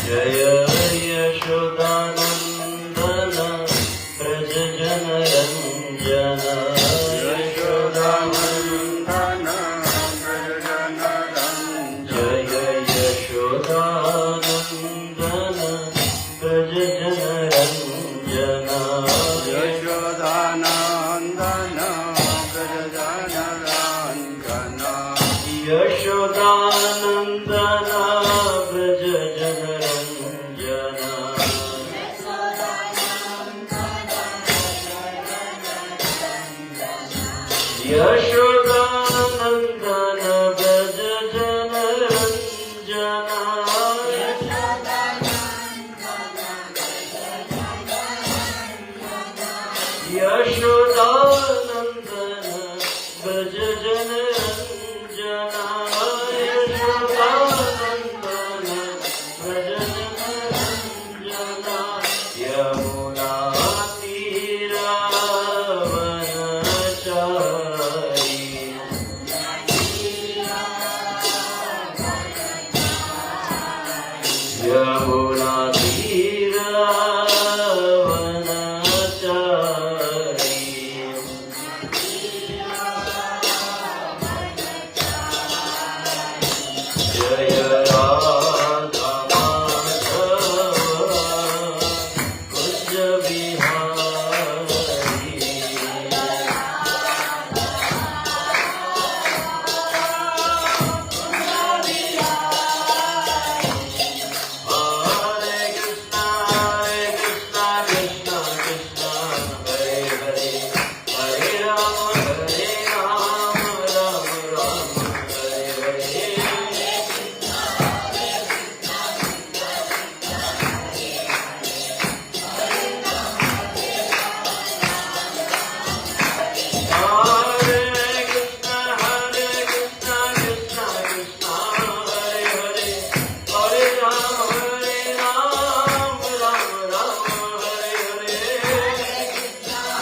जय यशोदानन्दन व्रज जनरञ्जन यशोदानन्दन व्रज जनरञ्जन जय यशोदानन्दन व्रज जनरञ्जन यशोदानन्दन व्रज जनरञ्जन यशोदानन्दन व्रज जनरञ्जन यशोदानन्दन व्रज जनरञ्जन यशोदानन्दन व्रज जनरञ्जन यशोदानन्दन व्रज जनरञ्जन यमुना तीरावनचारी यमुना तीरावनचारी जय राधा माधव कुंज बिहारी हरे कृष्णा कृष्णा कृष्णा हरे हरे हरे राम राम राम हरे हरे हरे कृष्णा कृष्णा कृष्णा हरे हरे हरे राम राम हरे हरे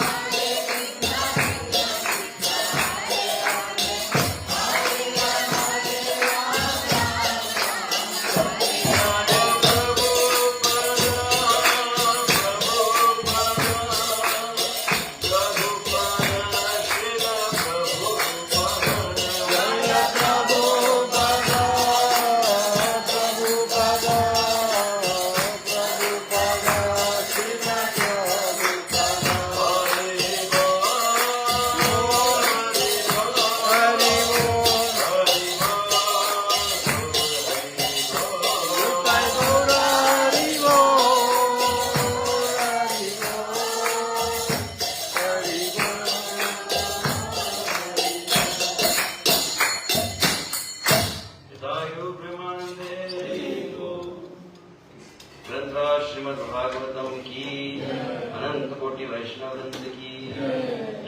ग्रंथा श्रीमद् भागवतम की अनंत कोटि वैष्णव वृंद की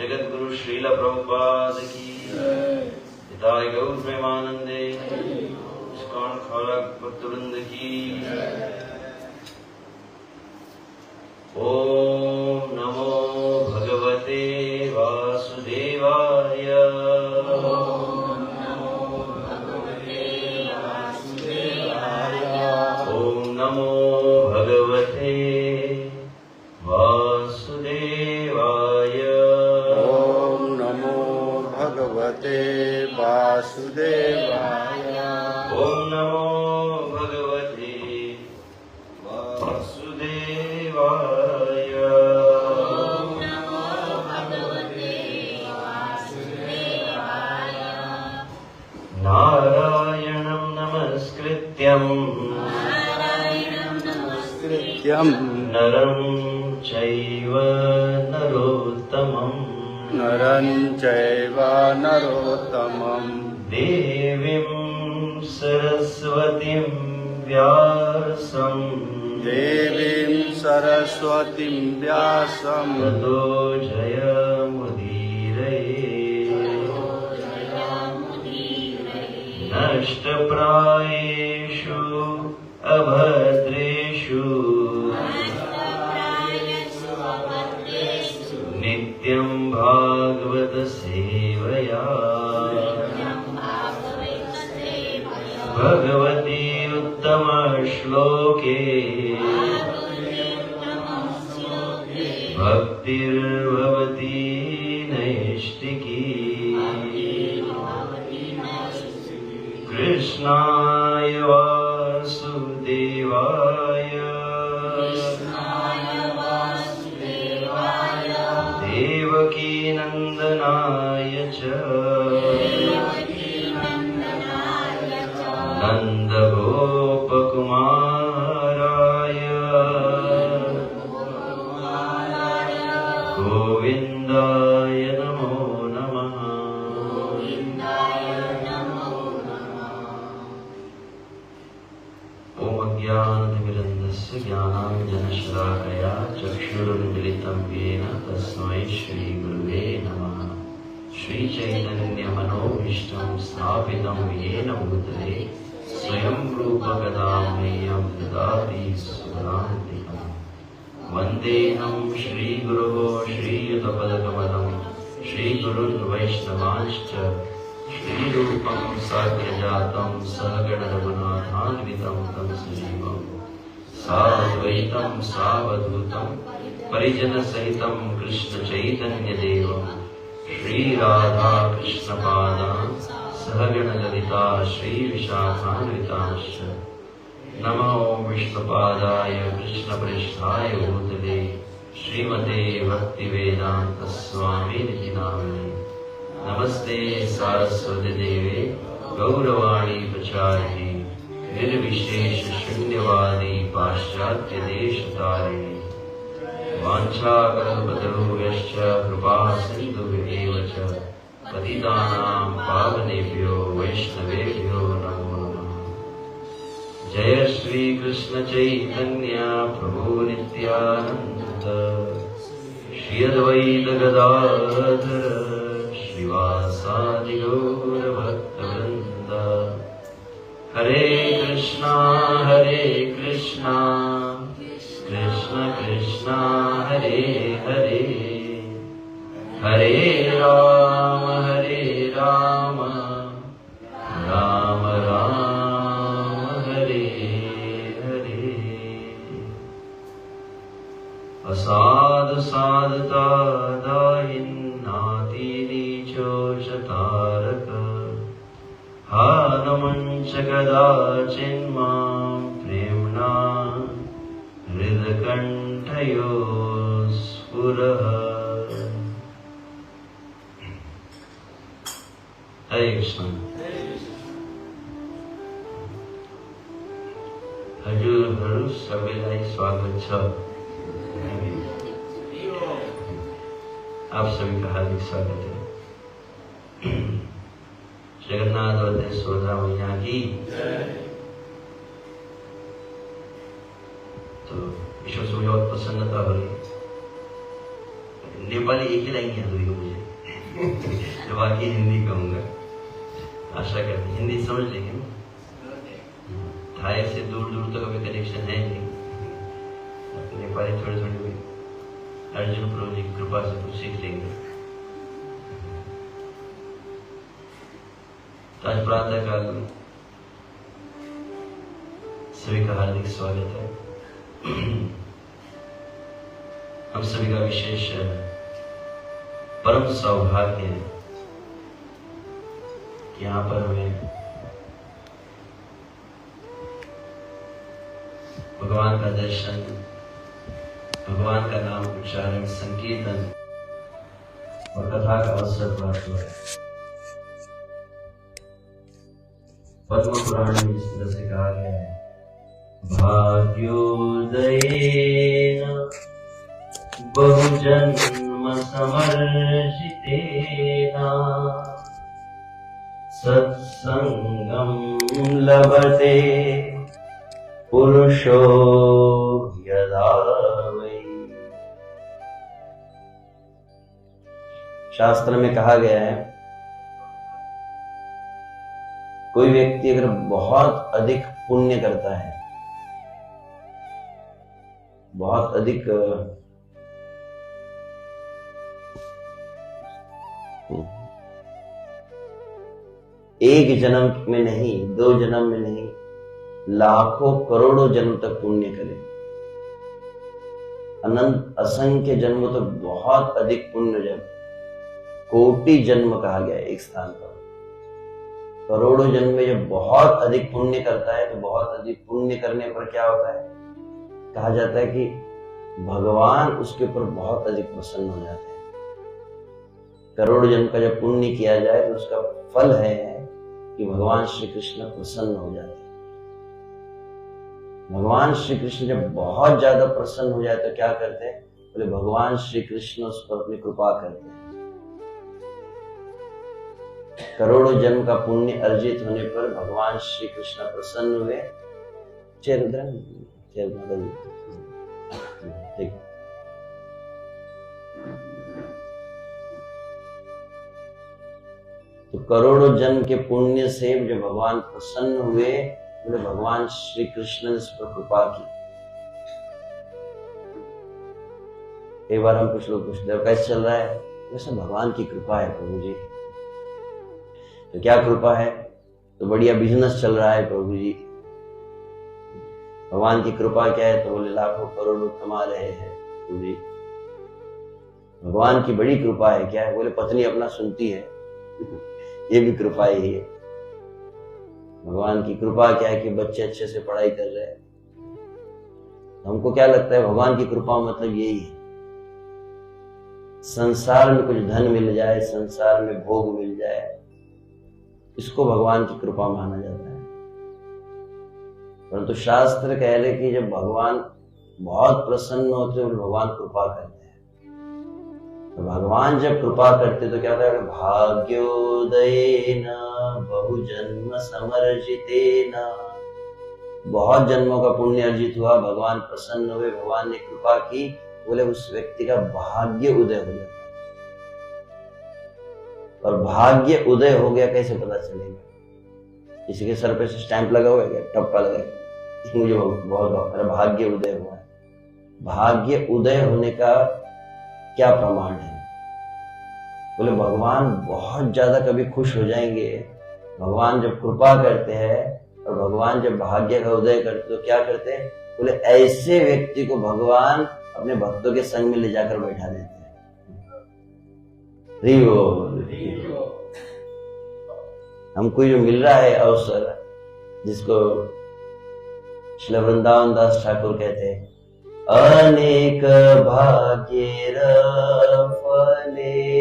जगत गुरु श्रील प्रभुपाद की हिताय गौर प्रेमानंदे इस्कॉन खालक भक्तवृंद की ओम नमो भगवते वासुदेवाय ओम नमो भगवते वासुदेवाय ओम नमो भगवते वासुदेवाय ओम नमो भगवते वासुदेवाय नारायणं नमस्कृत्यं नरं चैव नरोत्तमम् नरं चैव नरोत्तमं देवीं सरस्वतीं व्यासं देवीं सरस्वतीं व्यासं ततो जयमुदीरये नष्टप्रायेषु अभद्रेषु नित्यं भागवत सेवया भगवती उत्तम श्लोके भक्तिर्भवति नैष्टिकी कृष्णाय वासुदेवाय देवकी नंदनाय च नन्दगोपकुमाराय गोविन्दाय नमो नमः। ॐ अज्ञानतिमिरन्दस्य ज्ञानाञ्जनशलाकया चक्षुरुन्मिलितं येन तस्मै श्रीगुरुवे नमः। श्रीचैतन्यमनोभीष्टं स्थापितं येन भूतले स्वयं रूपकदा मह्यं ददाति सुरान्तिकम्। वन्देऽहं श्रीगुरोः श्रीयुतपदकमलं श्रीगुरुन् वैष्णवांश्च श्रीरूपं साग्रजातं सहगणरघुनाथान्वितं तं सजीवं साद्वैतं सावधूतं परिजनसहितं कृष्णचैतन्यदेवं श्रीराधा कृष्णपादान् सहगणललिता श्रीविशाखान्वितांश्च नमो विष्णुपादाय कृष्णप्रेष्ठाय भूतले श्रीमते भक्तिवेदान्तस्वामिनिति नामिने। नमस्ते सारस्वती देवे गौरवाणी प्रचारिणे निर्विशेष शून्यवादी पाश्चात्य देशतारिणे वाञ्छाकल्पतरुभ्यश्च कृपा सिन्धुभ्येव च पतितानां पावनेभ्यो वैष्णवेभ्यो नमो नमः। जय श्री कृष्ण चैतन्य प्रभु नित्यानंद श्री अद्वैत गदाधर श्रीवासादि गौर भक्तवृंद। हरे कृष्णा कृष्ण कृष्ण हरे हरे हरे राम राम राम हरे हरे। असाधु साधुता दायिन्नाति नीचो चतारक हानमञ्च कदाचिन्मां प्रेम्णा हृदकण्ठयो स्फुरः। हरे कृष्ण। हजुरहरू सबैलाई स्वागत छ। आप सभी का हार्दिक स्वागत है। जगन्नाथ बलदेव सुभद्रा मैया की। तो ईश्वर से मुझे बहुत प्रसन्नता हो रही। नेपाली एक ही लाइन याद हुई मुझे तो बाकी हिंदी कहूँगा। आशा करते हिंदी समझ लेंगे ना। थाई से दूर दूर तक अभी कनेक्शन है नहीं। नेपाली थोड़ी थोड़ी भी अर्जुन प्रभु जी की कृपा से कुछ सीख लेंगे। आज प्रातः काल सभी का हार्दिक स्वागत है। हम सभी का विशेष परम सौभाग्य है कि यहाँ पर हमें भगवान का दर्शन, भगवान का नाम उच्चारण, संकीर्तन और कथा का अवसर प्राप्त हुआ है। पद्म पुराण में इस तरह से कहा गया है, भाग्योदयेन बहुजन्म समर्जितेन सत्संगं लभते पुरुषो यदा वै। शास्त्र में कहा गया है, कोई व्यक्ति अगर बहुत अधिक पुण्य करता है, बहुत अधिक एक जन्म में नहीं, 2 जन्म में नहीं, लाखों करोड़ों जन्म तक पुण्य करे, अनंत असंख्य जन्म तो बहुत अधिक पुण्य, जब कोटि जन्म कहा गया एक स्थान पर, करोड़ों जन्म में जब बहुत अधिक पुण्य करता है तो बहुत अधिक पुण्य करने पर क्या होता है, कहा जाता है कि भगवान उसके ऊपर बहुत अधिक प्रसन्न हो जाते हैं। करोड़ों जन्म का जब पुण्य किया जाए तो उसका फल है कि भगवान श्री कृष्ण प्रसन्न हो जाते हैं। भगवान श्री कृष्ण जब बहुत ज्यादा प्रसन्न हो जाए तो क्या करते हैं, बोले भगवान श्री कृष्ण उस पर अपनी कृपा करते हैं। करोड़ों जन्म का पुण्य अर्जित होने पर भगवान श्री कृष्ण प्रसन्न हुए। ठीक, तो करोड़ों जन्म के पुण्य से जब भगवान प्रसन्न हुए, बोले भगवान श्री कृष्ण ने इस पर कृपा की। कई बार हम कुछ लोग पूछते हैं कैसे चल रहा है, वैसे भगवान की कृपा है प्रभु जी। तो क्या कृपा है, तो बढ़िया बिजनेस चल रहा है प्रभु जी। भगवान की कृपा क्या है, तो बोले लाखों करोड़ों कमा रहे हैं प्रभु जी। भगवान की बड़ी कृपा है क्या है, बोले पत्नी अपना सुनती है, ये भी कृपा ही है। भगवान की कृपा क्या है कि बच्चे अच्छे से पढ़ाई कर रहे हैं। हमको क्या लगता है, भगवान की कृपा मतलब यही है, संसार में कुछ धन मिल जाए, संसार में भोग मिल जाए, इसको भगवान की कृपा माना जाता है। परंतु शास्त्र कह रहे कि जब भगवान बहुत प्रसन्न होते हैं भगवान कृपा करते हैं। तो भगवान जब कृपा करते तो क्या होता है, भाग्योदयेन बहुजन्म समर्जितेन, बहुत जन्मों का पुण्य अर्जित हुआ, भगवान प्रसन्न हुए, भगवान ने कृपा की, बोले उस व्यक्ति का भाग्य उदय हो जाता है। और भाग्य उदय हो गया कैसे पता चलेगा, किसी के सर पे से स्टैंप लगा हुआ है क्या, टप्पा लगा है, मुझे बहुत मेरा भाग्य उदय हुआ है। भाग्य उदय होने का क्या प्रमाण है, बोले भगवान बहुत ज्यादा कभी खुश हो जाएंगे, भगवान जब कृपा करते हैं और भगवान जब भाग्य का उदय करते तो क्या करते हैं, बोले ऐसे व्यक्ति को भगवान अपने भक्तों के संग में ले जाकर बैठा देते हैं। हमको जो मिल रहा है अवसर, जिसको श्री वृंदावन दास ठाकुर कहते हैं, अनेक भाग्येर फले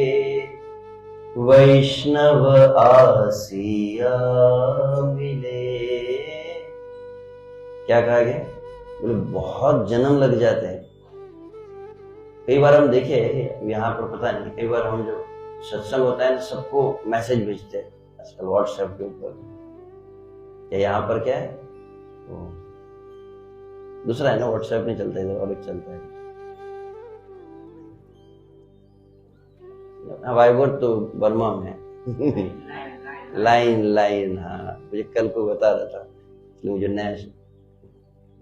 वैष्णव आसिया मिले। क्या कहा गया, बोले बहुत जन्म लग जाते हैं। कई बार हम देखे यहाँ पर, पता नहीं, कई बार हम जो सत्संग होता है ना सबको मैसेज भेजते हैं आजकल व्हाट्सएप के ऊपर, या यहाँ पर क्या है तो दूसरा है ना, व्हाट्सएप नहीं चलता इधर और एक चलता है वाइबर, तो बर्मा में लाइन। हाँ, मुझे कल को बता रहा था, इसलिए मुझे नया,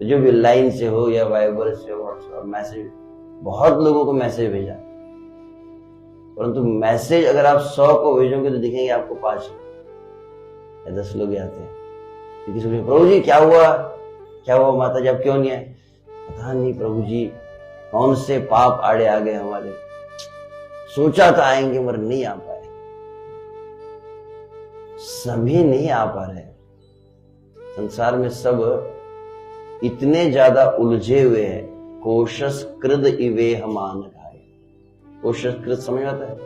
तो जो भी लाइन से हो या वाइबर से हो, व्हाट्सएप मैसेज, बहुत लोगों को मैसेज भेजा, परंतु मैसेज अगर आप 100 को भेजोगे तो दिखेंगे आपको 5 या 10 लोग आते हैं। किसी को प्रभु जी क्या हुआ माता जी आप क्यों नहीं आए, पता नहीं प्रभु जी कौन से पाप आड़े आ गए हमारे, सोचा था आएंगे मगर नहीं आ पाए। सभी नहीं आ पा रहे, संसार में सब इतने ज्यादा उलझे हुए हैं। कोशस्कृद इवेह मान खाए, कोशस्कृत समझ आता है,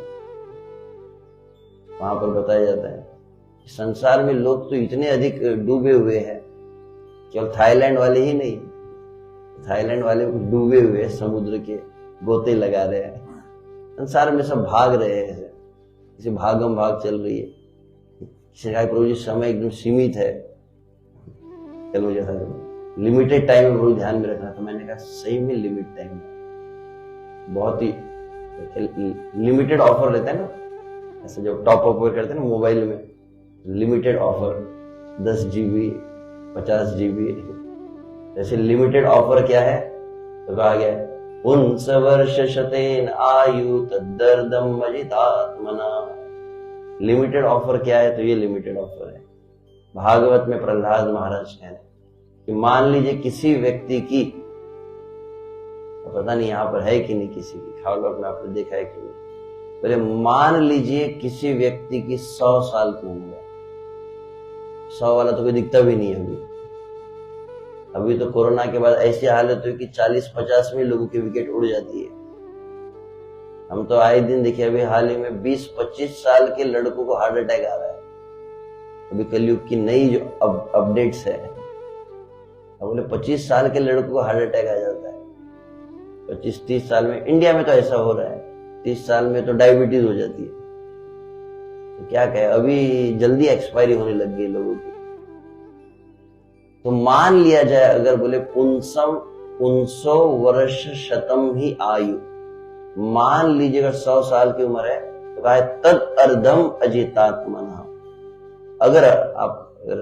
वहां पर बताया जाता है संसार में लोग तो इतने अधिक डूबे हुए हैं, केवल थाईलैंड वाले ही नहीं, थाईलैंड वाले डूबे हुए समुद्र के गोते लगा रहे हैं। संसार में सब भाग रहे हैं, किसी भागम भाग चल रही है। किसी का प्रभु जी समय एकदम सीमित है, कल मुझे था लिमिटेड टाइम में बहुत ध्यान में रखना था। मैंने कहा सही में लिमिट टाइम, बहुत ही लिमिटेड ऑफर रहता है ना, ऐसे जो टॉप अप करते हैं ना मोबाइल में, लिमिटेड ऑफर 10 GB 50 GB, जैसे लिमिटेड ऑफर क्या है तो कहा गया है पुंस वर्ष शतेन आयु तद्दर्दम मजितात्मना। लिमिटेड ऑफर क्या है, तो ये लिमिटेड ऑफर है। भागवत में प्रहलाद महाराज कह रहे कि मान लीजिए किसी व्यक्ति की, पता नहीं यहां पर है कि नहीं किसी की, खावलौट में आपने देखा है कि नहीं, बोले मान लीजिए किसी व्यक्ति की 100 साल की उम्र है, 100 वाला तो कोई दिखता भी नहीं है अभी तो कोरोना के बाद ऐसी हालत हुई कि 40-50 में लोगों की विकेट उड़ जाती है। हम तो आए दिन देखिए, अभी हाल ही में 20-25 साल के लड़कों को हार्ट अटैक आ रहा है। अभी कलयुग की नई जो अपडेट्स है, अब बोले 25 साल के लड़कों को हार्ट अटैक आ जाता है। 25-30 साल में, इंडिया में तो ऐसा हो रहा है, 30 साल में तो डायबिटीज हो जाती है। तो क्या कहे, अभी जल्दी एक्सपायरी होने लग गई लोगों की। तो मान लिया जाए अगर बोले पुंसो वर्ष शतम ही आयु, मान लीजिए अगर 100 साल की उम्र है तो कहा है तद अर्धम अजितात्मना। अगर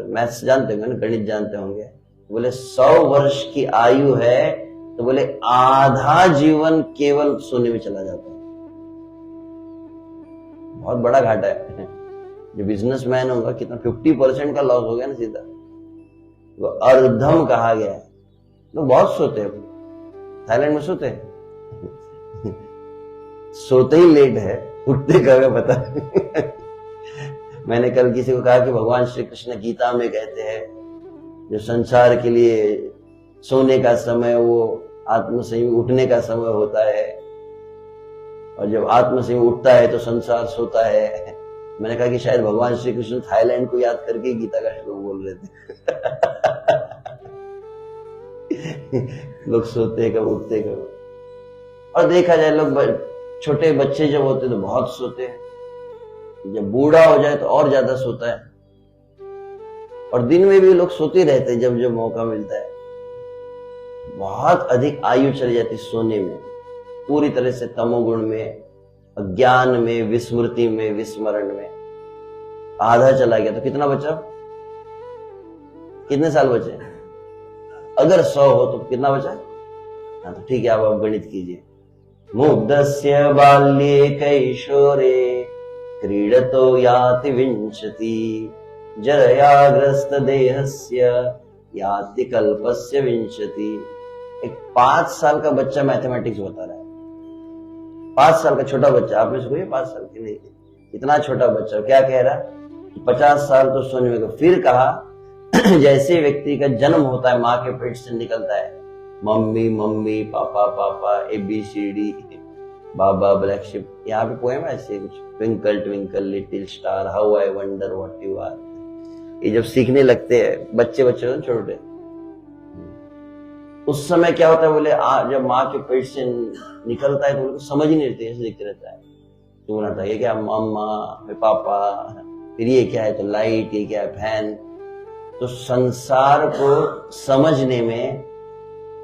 मैथ्स जानते होंगे ना, गणित जानते होंगे, तो बोले 100 वर्ष की आयु है तो बोले आधा जीवन केवल सोने में चला जाता है। बहुत बड़ा घाटा है। जो बिजनेसमैन होगा कितना 50% का लॉस हो गया ना सीधा। वो अर्धम कहा गया है। लोग बहुत सोते हैं, थाईलैंड में सोते हैं सोते ही लेट है, उठते कब है पता नहीं। मैंने कल किसी को कहा कि भगवान श्री कृष्ण गीता में कहते हैं जो संसार के लिए सोने का समय वो आत्मसंयमी उठने का समय होता है, और जब आत्मसंयमी उठता है तो संसार सोता है। मैंने कहा कि शायद भगवान श्री कृष्ण थाईलैंड को याद करके गीता का श्लोक बोल रहे थे। लोग सोते कब, उठते कब। और देखा जाए लोग, छोटे बच्चे जब होते तो बहुत सोते हैं, जब बूढ़ा हो जाए तो और ज्यादा सोता है, और दिन में भी लोग सोते रहते हैं जब जब मौका मिलता है। बहुत अधिक आयु चली जाती सोने में, पूरी तरह से तमोगुण में, अज्ञान में, विस्मृति में, विस्मरण में। आधा चला गया तो कितना बचा, कितने साल बचे? अगर 100 हो तो कितना बचा? हाँ तो ठीक है, आप गणित कीजिए। मुग्धस्य बाल्ये कैशोरे क्रीडतो याति विंशति, जरयाग्रस्त देहस्य याति कल्पस्य विंशति। एक 5 साल का बच्चा मैथमेटिक्स बता रहा है। 5 साल का छोटा बच्चा, आप में से कोई 5 साल की नहीं, इतना छोटा बच्चा क्या कह रहा है? 50 साल तो सोने में। फिर कहा जैसे व्यक्ति का जन्म होता है, माँ के पेट से निकलता है, मम्मी मम्मी, पापा पापा, ABCD, बाबा ब्लैक शिप। यहाँ पे पोएम है ऐसे कुछ, twinkle twinkle little star, how I wonder what you are. ये जब सीखने लगते हैं बच्चे छोटे, उस समय क्या होता है बोले, जब माँ के पेट से निकलता है तो उनको समझ ही नहीं रहती, ऐसे दिखते रहता है। तो बोला था ये क्या, मम्मा, पापा, फिर ये क्या है तो लाइट, ये क्या है फैन। तो संसार को समझने में,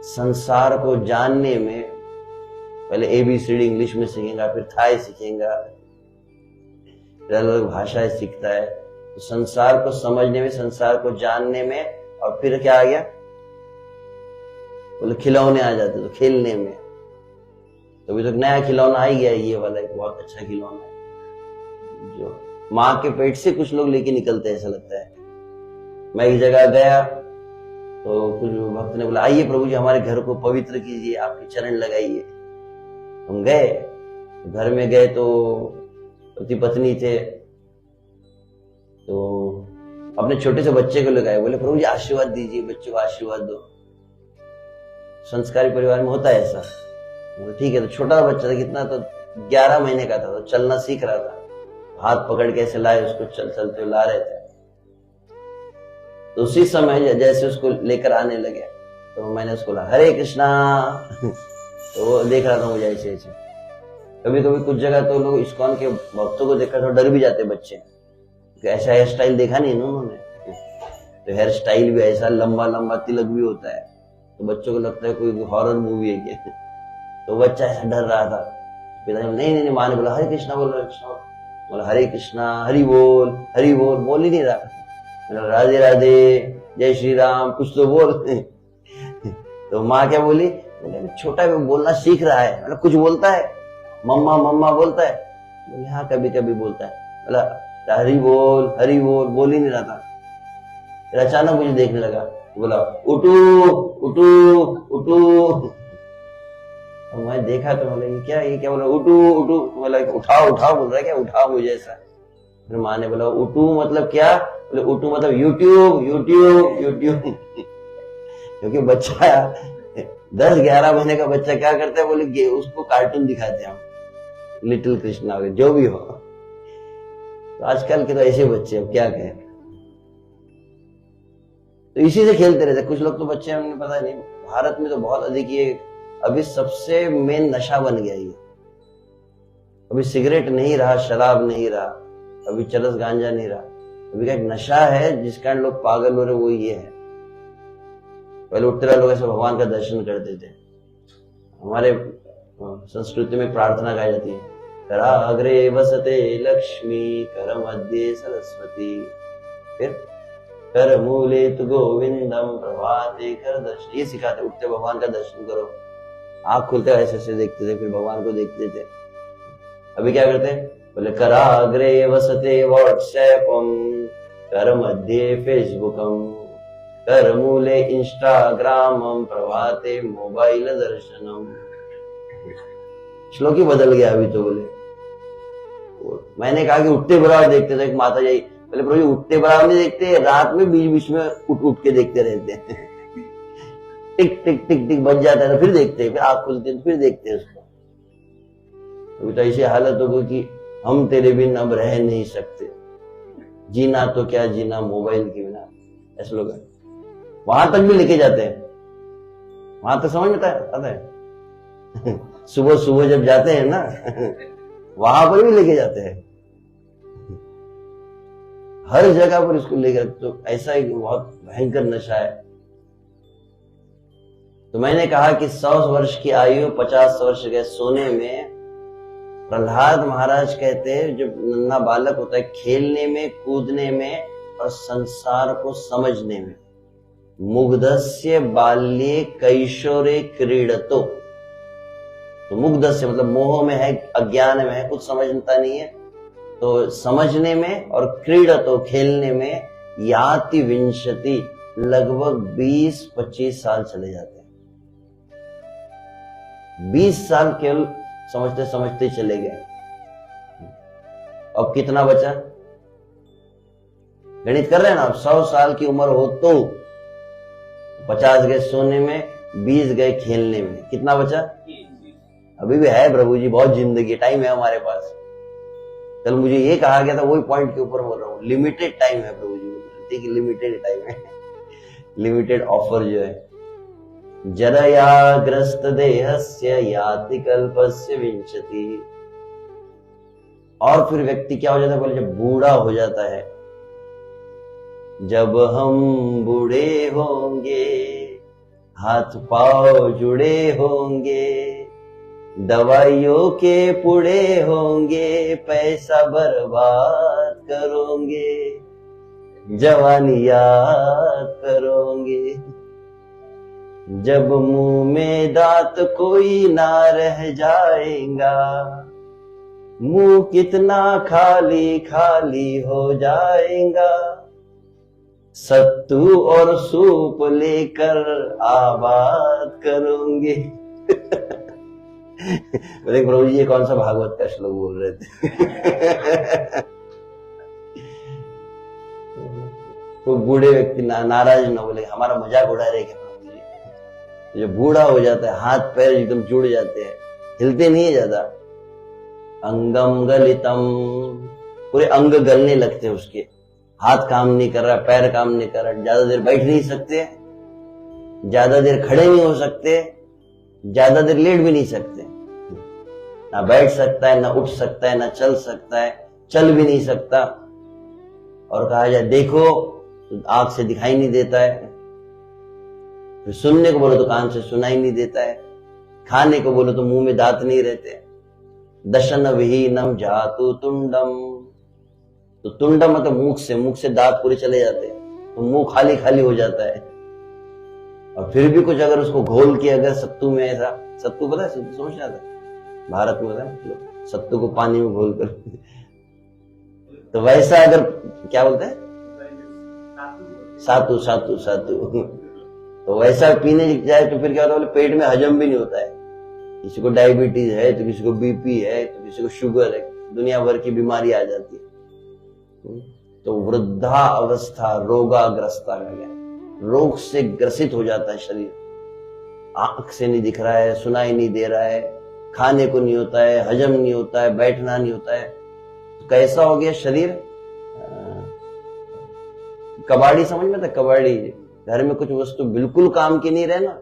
संसार को जानने में पहले ABCD इंग्लिश में सीखेगा, फिर थाई सीखेगा, फिर अलग भाषाएं सीखता है। तो संसार को समझने में, संसार को जानने में, और फिर क्या आ गया बोले खिलौने आ जाते तो खेलने में। तो अभी तक नया खिलौना आ ही गया, ये वाला एक बहुत अच्छा खिलौना है जो माँ के पेट से कुछ लोग लेके निकलते हैं, ऐसा लगता है। मैं एक जगह गया तो कुछ भक्त ने बोला आइए प्रभु जी हमारे घर को पवित्र कीजिए, आपके चरण लगाइए। हम गए, घर में गए तो पति पत्नी थे, तो अपने छोटे से बच्चे को लगाए, बोले प्रभु जी आशीर्वाद दीजिए, बच्चे को आशीर्वाद दो। संस्कारी परिवार में होता है ऐसा। ठीक है, तो छोटा बच्चा था, कितना तो 11 महीने का था, तो चलना सीख रहा था। हाथ पकड़ के ऐसे लाए उसको, चलते ला रहे थे। तो उसी समय जैसे उसको लेकर आने लगे तो मैंने उसको कहा हरे कृष्णा। तो वो देख रहा था मुझे ऐसे ऐसे। कभी कभी कुछ जगह तो लोग इस्कॉन के भक्तों को देखकर थोड़ा डर भी जाते बच्चे, ऐसा हेयर स्टाइल देखा नहीं ना उन्होंने। तो हेयर स्टाइल भी ऐसा लंबा लंबा तिलक भी होता है, तो बच्चों को लगता है कोई हॉरर मूवी है क्या। तो बच्चा ऐसा डर रहा था। पिताजी नहीं, माँ ने बोला हरे कृष्णा बोल, बोला हरे कृष्णा, हरि बोल ही नहीं रहा। राधे राधे, जय श्री राम, कुछ तो बोल। तो माँ क्या बोली, बोले छोटा भी बोलना सीख रहा है, मतलब कुछ बोलता है, मम्मा मम्मा बोलता है। बोले हाँ कभी कभी बोलता है। बोला हरि बोल बोल ही नहीं रहा था। फिर अचानक मुझे देखने लगा, बोला उठू उठू उठू। तो मैं देखा तो बोला ये क्या बोला उठू उठू, बोला उठाओ उठाओ बोल रहा है क्या, उठाओ मुझे ऐसा। फिर माँ ने बोला उठू मतलब क्या, बोले उठू मतलब यूट्यूब यूट्यूब यूट्यूब। क्योंकि बच्चा 10-11 महीने का बच्चा क्या करता है, बोले उसको कार्टून दिखाते हैं हम, लिटिल कृष्णा जो भी हो। तो आजकल के तो ऐसे बच्चे अब क्या कहें, तो इसी से खेलते रहते। कुछ लोग तो बच्चे हमने पता नहीं, भारत में तो बहुत अधिक ये अभी सबसे मेन नशा बन गया ये। अभी सिगरेट नहीं रहा, शराब नहीं रहा, अभी चरस गांजा नहीं रहा, अभी का एक नशा है जिस कारण लोग पागल हो रहे, वो ये है। पहले उठते रहे लोग ऐसे भगवान का दर्शन करते थे। हमारे संस्कृति में प्रार्थना गाई जाती है, कराग्रे वसते लक्ष्मी कर मध्य सरस्वती, फिर कर मूले तु गोविंदम प्रभाते कर दर्शन। ये सिखाते, उठते भगवान का दर्शन करो, आंख खुलते ऐसे ऐसे देखते थे, फिर भगवान को देखते थे। अभी क्या करते हैं, बोले कराग्रे वसते व्हाट्सएपम कर मध्य फेसबुकम कर मूले इंस्टाग्रामम प्रभाते मोबाइल दर्शनम। श्लोक ही बदल गया अभी तो। बोले मैंने कहा कि उठते बराबर देखते थे, एक माता जी बोले प्रभु जी उठते बराबर नहीं देखते, रात में बीच बीच में उठ उठ के देखते रहते हैं। टिक टिक टिक टिक बज जाता है तो फिर देखते हैं, फिर आंख खुलती है तो फिर देखते हैं उसको। अभी तो ऐसी हालत हो गई कि हम तेरे बिन अब रह नहीं सकते, जीना तो क्या जीना मोबाइल के बिना, ऐसे लोग वहां तक भी लेके जाते हैं। वहां तक समझ में आता है। सुबह सुबह जब जाते हैं ना, वहां पर भी लेके जाते हैं, हर जगह पर इसको लेकर। तो ऐसा एक बहुत भयंकर नशा है। तो मैंने कहा कि 100 वर्ष की आयु 50 वर्ष के सोने में, प्रहलाद महाराज कहते हैं जब नन्हा बालक होता है, खेलने में कूदने में और संसार को समझने में, मुग्धस्य बाल्ये कैशोरे क्रीडतो। तो मुग्धस्य मतलब मोह में है, अज्ञान में है, कुछ समझता नहीं है, तो समझने में, और क्रीडतो खेलने में, याति विंशति लगभग 20-25 साल चले जाते हैं। 20 साल केवल समझते समझते चले गए। अब कितना बचा, गणित कर रहे हैं ना। अब 100 साल की उम्र हो तो 50 गए सोने में, 20 गए खेलने में, कितना बचा? अभी भी है प्रभु जी, बहुत जिंदगी, टाइम है हमारे पास। कल मुझे ये कहा गया था, वही पॉइंट के ऊपर बोल रहा हूँ, लिमिटेड टाइम है प्रभु जी, लिमिटेड टाइम है, लिमिटेड ऑफर जो है। जरया ग्रस्त देहस्य याति कल्पस्य विंशति। और फिर व्यक्ति क्या हो जाता है, बोले जब बूढ़ा हो जाता है, जब हम बूढ़े होंगे, हाथ पांव जुड़े होंगे, दवाइयों के पुड़े होंगे, पैसा बर्बाद करोगे, जवानी याद करोगे, जब मुंह में दांत कोई ना रह जाएगा, मुंह कितना खाली खाली हो जाएगा, सत्तू और सूप लेकर आबाद करोगे। बोले प्रभु जी ये कौन सा भागवत का श्लोक बोल रहे थे। तो बूढ़े व्यक्ति नाराज न बोले, हमारा मजाक उड़ा रहे क्या प्रभु जी। जो बूढ़ा हो जाता है, हाथ पैर एकदम जुड़ जाते हैं, हिलते नहीं है ज्यादा, अंगम गलितम, पूरे अंग गलने लगते हैं उसके, हाथ काम नहीं कर रहा, पैर काम नहीं कर रहा, ज्यादा देर बैठ नहीं सकते, ज्यादा देर खड़े नहीं हो सकते, ज्यादा देर लेट भी नहीं सकते, ना बैठ सकता है, ना उठ सकता है, ना चल सकता है, चल भी नहीं सकता। और कहा जाए देखो तो आंख से दिखाई नहीं देता है, फिर सुनने को बोलो तो कान से सुनाई नहीं देता है, खाने को बोलो तो मुंह में दांत नहीं रहते। दशन विहीनम जातु तुंडम, तो तुंडम मतलब मुख से दांत पूरे चले जाते हैं, तो मुंह खाली खाली हो जाता है। और फिर भी कुछ अगर उसको घोल के अगर सत्तू में, ऐसा सत्तू पता है, सत्तू समझ आता है भारत में, पता है सत्तू को पानी में घोल कर, तो वैसा अगर क्या बोलते हैं, सातू सातू सातू तो वैसा पीने जाए तो फिर क्या होता है, बोले पेट में हजम भी नहीं होता है। किसी को डायबिटीज है, तो किसी को बीपी है, तो किसी को शुगर है, दुनिया भर की बीमारी आ जाती है। तो वृद्धा अवस्था रोगाग्रस्ता में गया, रोग से ग्रसित हो जाता है शरीर। आंख से नहीं दिख रहा है, सुनाई नहीं दे रहा है, खाने को नहीं होता है, हजम नहीं होता है, बैठना नहीं होता है। तो कैसा हो गया शरीर? कबाड़ी समझ में था? कबाड़ी, घर में कुछ वस्तु बिल्कुल काम की नहीं रहे ना,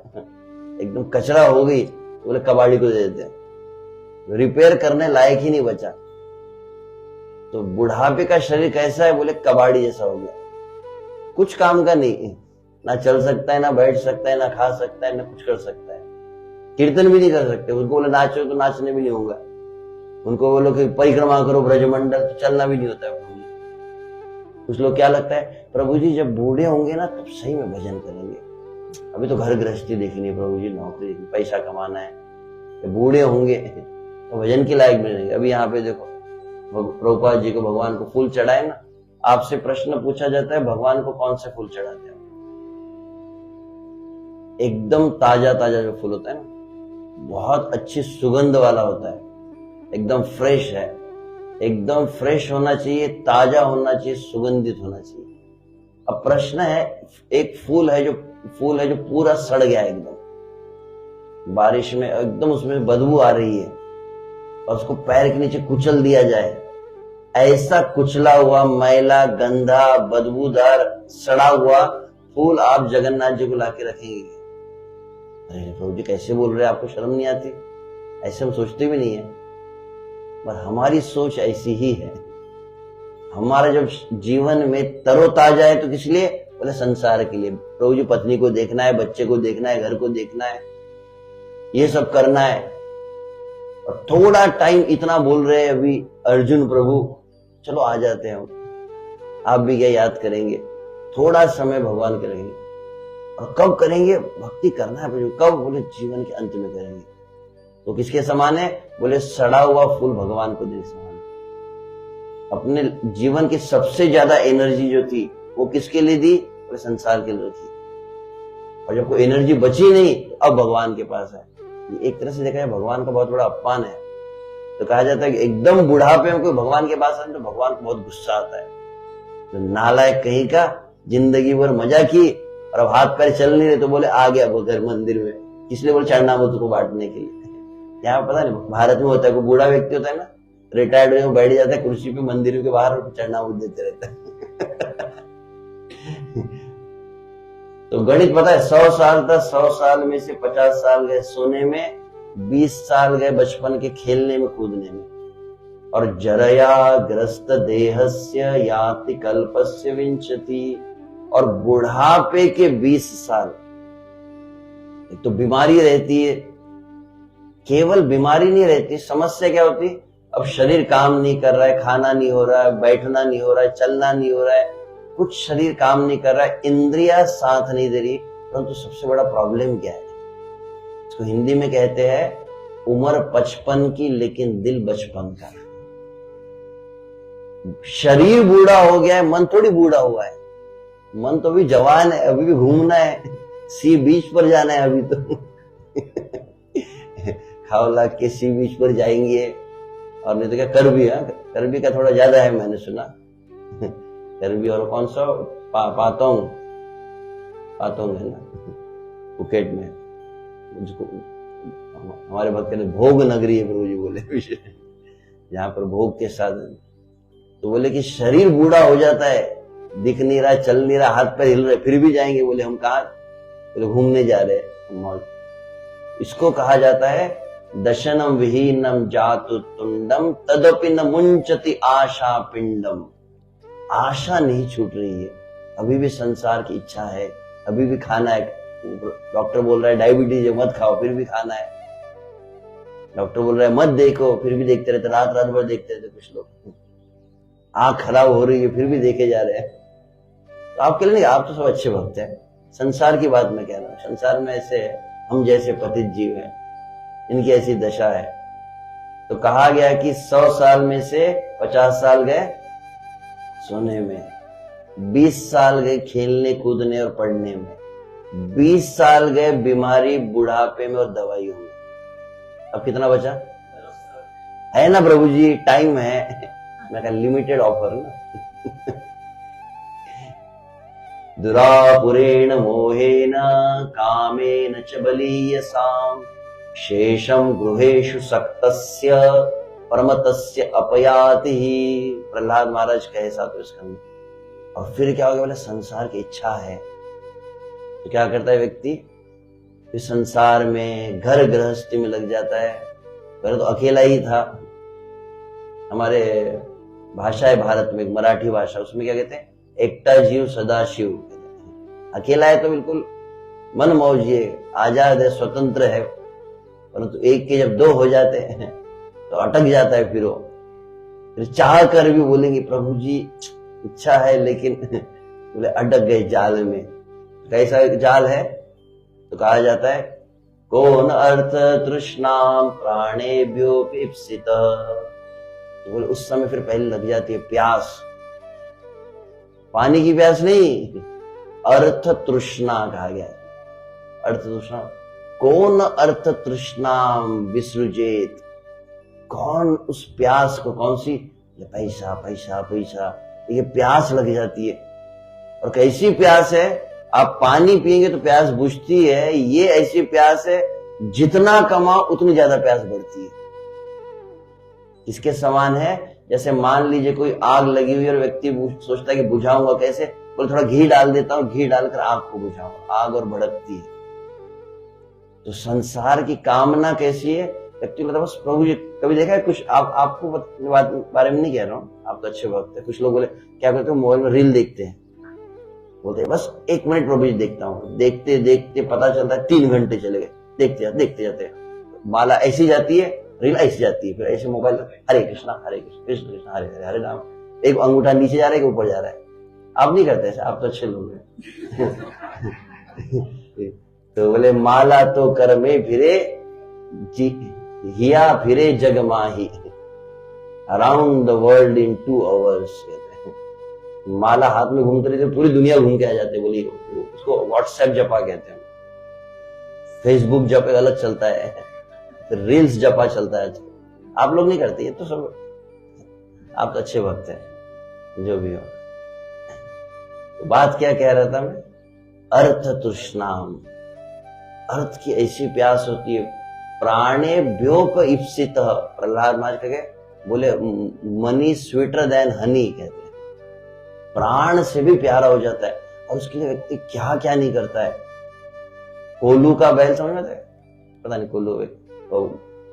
एकदम कचरा हो गई, बोले कबाड़ी को दे देते हैं, रिपेयर करने लायक ही नहीं बचा। तो बुढ़ापे का शरीर कैसा है? बोले कबाड़ी जैसा हो गया, कुछ काम का नहीं, ना चल सकता है, ना बैठ सकता है, ना खा सकता है, ना कुछ कर सकता है, कीर्तन भी नहीं कर सकते। उनको बोले नाचो तो नाचने भी नहीं होगा, उनको बोलो कि परिक्रमा करो ब्रजमंडल, तो चलना भी नहीं होता है। कुछ लोग क्या लगता है, प्रभु जी जब बूढ़े होंगे ना तब सही में भजन करेंगे, अभी तो घर गृहस्थी देखनी है प्रभु जी, नौकरी देखनी, पैसा कमाना है, जब बूढ़े होंगे तो भजन के लायक मिलेंगे। अभी यहाँ पे देखो, प्रभुपाद जी को भगवान को फूल चढ़ाए ना, आपसे प्रश्न पूछा जाता है भगवान को कौन से फूल चढ़ाते हैं? एकदम ताजा ताजा जो फूल होता है ना, बहुत अच्छी सुगंध वाला होता है, एकदम फ्रेश है, एकदम फ्रेश होना चाहिए, ताजा होना चाहिए, सुगंधित होना चाहिए। अब प्रश्न है, एक फूल है जो पूरा सड़ गया एकदम, बारिश में एकदम उसमें बदबू आ रही है, और उसको पैर के नीचे कुचल दिया जाए, ऐसा कुचला हुआ, मैला, गंदा, बदबूदार, सड़ा हुआ फूल आप जगन्नाथ जी को लाके रखेंगे? अरे प्रभु जी कैसे बोल रहे हैं, आपको शर्म नहीं आती? ऐसे हम सोचते भी नहीं है, पर हमारी सोच ऐसी ही है। हमारा जब जीवन में तरोताजा है तो किस लिए? बोले संसार के लिए। प्रभु जी पत्नी को देखना है, बच्चे को देखना है, घर को देखना है, ये सब करना है। और थोड़ा टाइम इतना बोल रहे हैं अभी अर्जुन प्रभु, चलो आ जाते हैं हम, आप भी क्या याद करेंगे, थोड़ा समय भगवान के रहेंगे। और कब करेंगे? भक्ति करना है प्रभु, कब? बोले जीवन के अंत में करेंगे। तो किसके समान है? बोले सड़ा हुआ फूल भगवान को देने समान है। अपने जीवन की सबसे ज्यादा एनर्जी जो थी वो किसके लिए दी? बोले संसार के लिए थी। और जब कोई एनर्जी बची नहीं तो अब भगवान के पास है। ये एक तरह से देखा जाए भगवान का बहुत बड़ा अपमान है। तो कहा जाता है कि एकदम बुढ़ापे में कोई भगवान के पास आए तो भगवान को बहुत गुस्सा आता है, तो नालायक कहीं का, जिंदगी भर मजा की और अब हाथ पैर चल नहीं रहे, तो बोले आ गया वो घर मंदिर में, इसलिए बोले चरणामृत को बांटने के लिए। यहाँ पता नहीं भारत में होता है, कोई बूढ़ा व्यक्ति होता है ना, रिटायर्ड में बैठ जाता है कुर्सी पे मंदिर के बाहर और चरणामृत देते रहता है। तो गणित पता है, 100 साल था, 100 साल में से 50 साल गए सोने में, 20 साल गए बचपन के खेलने में कूदने में, और जरया ग्रस्त देहस्य याति कल्पस्य विंशति, और बुढ़ापे के 20 साल। एक तो बीमारी रहती है, केवल बीमारी नहीं रहती, समस्या क्या होती? अब शरीर काम नहीं कर रहा है, खाना नहीं हो रहा है, बैठना नहीं हो रहा है, चलना नहीं हो रहा है, कुछ शरीर काम नहीं कर रहा है, इंद्रियां साथ नहीं दे रही। परंतु सबसे बड़ा प्रॉब्लम क्या है? इसको हिंदी में कहते हैं उम्र 55 की लेकिन दिल बचपन का। शरीर बूढ़ा हो गया है, मन थोड़ी बूढ़ा हुआ है। मन तो अभी जवान है, अभी भी घूमना है, सी बीच पर जाना है अभी तो। खावला के सी बीच पर जाएंगे, और नहीं तो क्या करबी, करबी का थोड़ा ज्यादा है मैंने सुना। करबी और कौन सा पातोंग है ना फुकेट में, मुझको हमारे भक्त ने भोग नगरी है प्रभु जी बोले, जहां पर भोग के साधन। तो बोले कि शरीर बूढ़ा हो जाता है, दिख नहीं रहा, चल नहीं रहा, हाथ पैर हिल रहे, फिर भी जाएंगे। बोले हम कहा? बोले घूमने जा रहे हैं। इसको कहा जाता है दशनम विहीनम जातु तुंडम तदपि न मुंचति आशा पिंडम। आशा नहीं छूट रही है, अभी भी संसार की इच्छा है, अभी भी खाना है। डॉक्टर बोल रहा है डायबिटीज है, मत खाओ, फिर भी खाना है। डॉक्टर बोल रहा है मत देखो, फिर भी देखते रहते, रात रात भर देखते रहते। कुछ लोग आंख खराब हो रही है फिर भी देखे जा रहे हैं। तो आपके लिए नहीं, आप तो सब अच्छे भक्त हैं, संसार की बात मैं कह रहा हूँ। संसार में ऐसे हम जैसे पतित जीव हैं, इनकी ऐसी दशा है। तो कहा गया कि 100 साल में से 50 साल गए सोने में, 20 साल गए खेलने कूदने और पढ़ने में, 20 साल गए बीमारी, बुढ़ापे में और दवाई हुई। अब कितना बचा है ना प्रभु जी? टाइम है। मैं कहा लिमिटेड ऑफर ना। दुरापुरेण मोहेन कामेन च बलीयसाम शेषम गृहेषु सक्तस्य परमतस्य अपयाति। प्रहलाद महाराज कहे 7वें स्कंद में। और फिर क्या हो गया? बोले संसार की इच्छा है तो क्या करता है व्यक्ति? इस संसार में घर गृहस्थी में लग जाता है। पहले तो अकेला ही था। हमारे भाषा है भारत में, मराठी भाषा, उसमें क्या कहते हैं? एकटा जीव सदा शिव। अकेला है तो बिल्कुल मन मौजिए, आजाद है, स्वतंत्र है। परंतु एक के जब 2 हो जाते हैं तो अटक जाता है। फिर चाह कर भी बोलेंगे प्रभु जी इच्छा है, लेकिन बोले अटक गए जाल में। कैसा जाल है? तो कहा जाता है कौन अर्थ तृष्णाम प्राणेभ्योपीप्सित। तो बोले उस समय फिर पहले लग जाती है प्यास, पानी की प्यास नहीं, अर्थ तृष्णा कहा गया। अर्थ तृष्णा, कौन अर्थ तृष्णाम विसृजेत। कौन उस प्यास को, कौन सी? पैसा पैसा पैसा, ये प्यास लग जाती है। और कैसी प्यास है? आप पानी पिएंगे तो प्यास बुझती है, ये ऐसी प्यास है जितना कमाओ उतनी ज्यादा प्यास बढ़ती है। इसके समान है जैसे मान लीजिए कोई आग लगी हुई और व्यक्ति सोचता है कि बुझाऊंगा कैसे? बोले थोड़ा घी डाल देता हूं, घी डालकर आग को बुझाऊंगा। आग और भड़कती है। तो संसार की कामना कैसी है? व्यक्ति मतलब बस प्रभु जी, कभी देखा है कुछ? आपको बारे में नहीं कह रहा हूं, आप तो अच्छे वक्त है। कुछ लोग बोले क्या करते हो? मोबाइल में रील देखते हैं, बोलते बस 1 मिनट प्रभु जी देखता हूँ। देखते देखते पता चलता है 3 घंटे चले गए। देखते जाते माला ऐसी जाती है, रील ऐसी जाती है, फिर ऐसे मोबाइल हरे कृष्णा कृष्ण कृष्ण हरे हरे हरे राम। एक अंगूठा नीचे जा रहा है कि ऊपर जा रहा है। आप नहीं करते ऐसे, आप तो अच्छे लोग हैं। तो बोले माला तो कर में फिरे हिया फिरे जग माही, around the world in 2 hours कहते हैं। माला हाथ में घूमते रहते, पूरी दुनिया घूम के आ जाते। बोली उसको व्हाट्सएप जपा कहते हैं। फेसबुक जप अलग चलता है, फिर रील्स जपा चलता है। आप लोग नहीं करते ये तो सब, आप तो अच्छे भक्त हैं जो भी हो। तो बात क्या कह रहा था मैं? अर्थ तृष्णाम, अर्थ की ऐसी प्यास होती है। प्राणे व्योप इप्सित। प्रहलाद महाराज कह गए, बोले मनी स्वीटर देन हनी कहते हैं। प्राण से भी प्यारा हो जाता है। और उसके लिए व्यक्ति क्या क्या नहीं करता है। कोल्हू का बैल समझ में आता है? पता नहीं, कोल्हू तो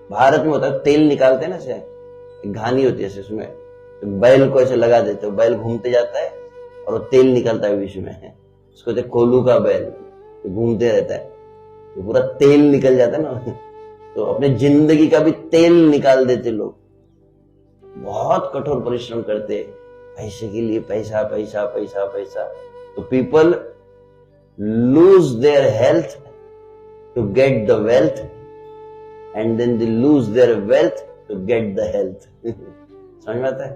भारत में होता है, तेल निकालते हैं ना, से घानी होती है उसमें, तो बैल को ऐसे लगा देते हो, बैल घूमते जाता है और वो तेल निकलता है बीच में। उसको कहते कोल्हू का बैल, तो घूमते रहता है तो पूरा तेल निकल जाता है ना। तो अपने जिंदगी का भी तेल निकाल देते लोग। बहुत कठोर परिश्रम करते पैसे के लिए, पैसा पैसा पैसा पैसा। तो people lose their health to get the wealth, and then they lose their wealth to get the health. समझ में आता है?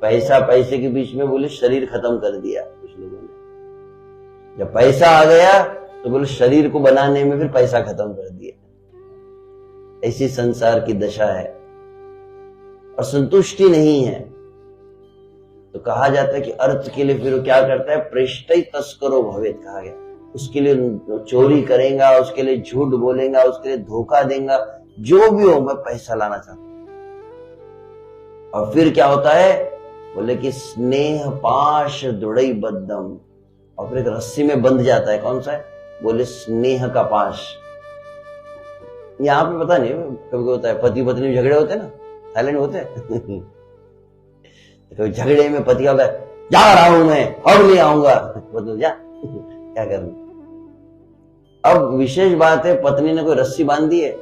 पैसा पैसे के बीच में बोले शरीर खत्म कर दिया कुछ लोगों ने। जब पैसा आ गया तो बोले शरीर को बनाने में फिर पैसा खत्म कर दिया। ऐसी संसार की दशा है और संतुष्टि नहीं है। तो कहा जाता है कि अर्थ के लिए फिर वो क्या करता है? पृष्ठ तस्करो भवेत कहा गया। उसके लिए चोरी करेगा, उसके लिए झूठ बोलेगा, उसके लिए धोखा देगा, जो भी हो, मैं पैसा लाना चाहता हूं। और फिर क्या होता है? बोले कि स्नेह पाश दुड़ई बद्धम, और फिर एक रस्सी में बंध जाता है। कौन सा है? बोले स्नेह का पाश। यहाँ पे पता नहीं कभी होता है, पति पत्नी में झगड़े होते हैं ना, थाईलैंड होते हैं। तो झगड़े में पति होता है, जा रहा हूं मैं, अब नहीं आऊंगा। बोलो जा, क्या करना। अब विशेष बात है, पत्नी ने कोई रस्सी बांध दी है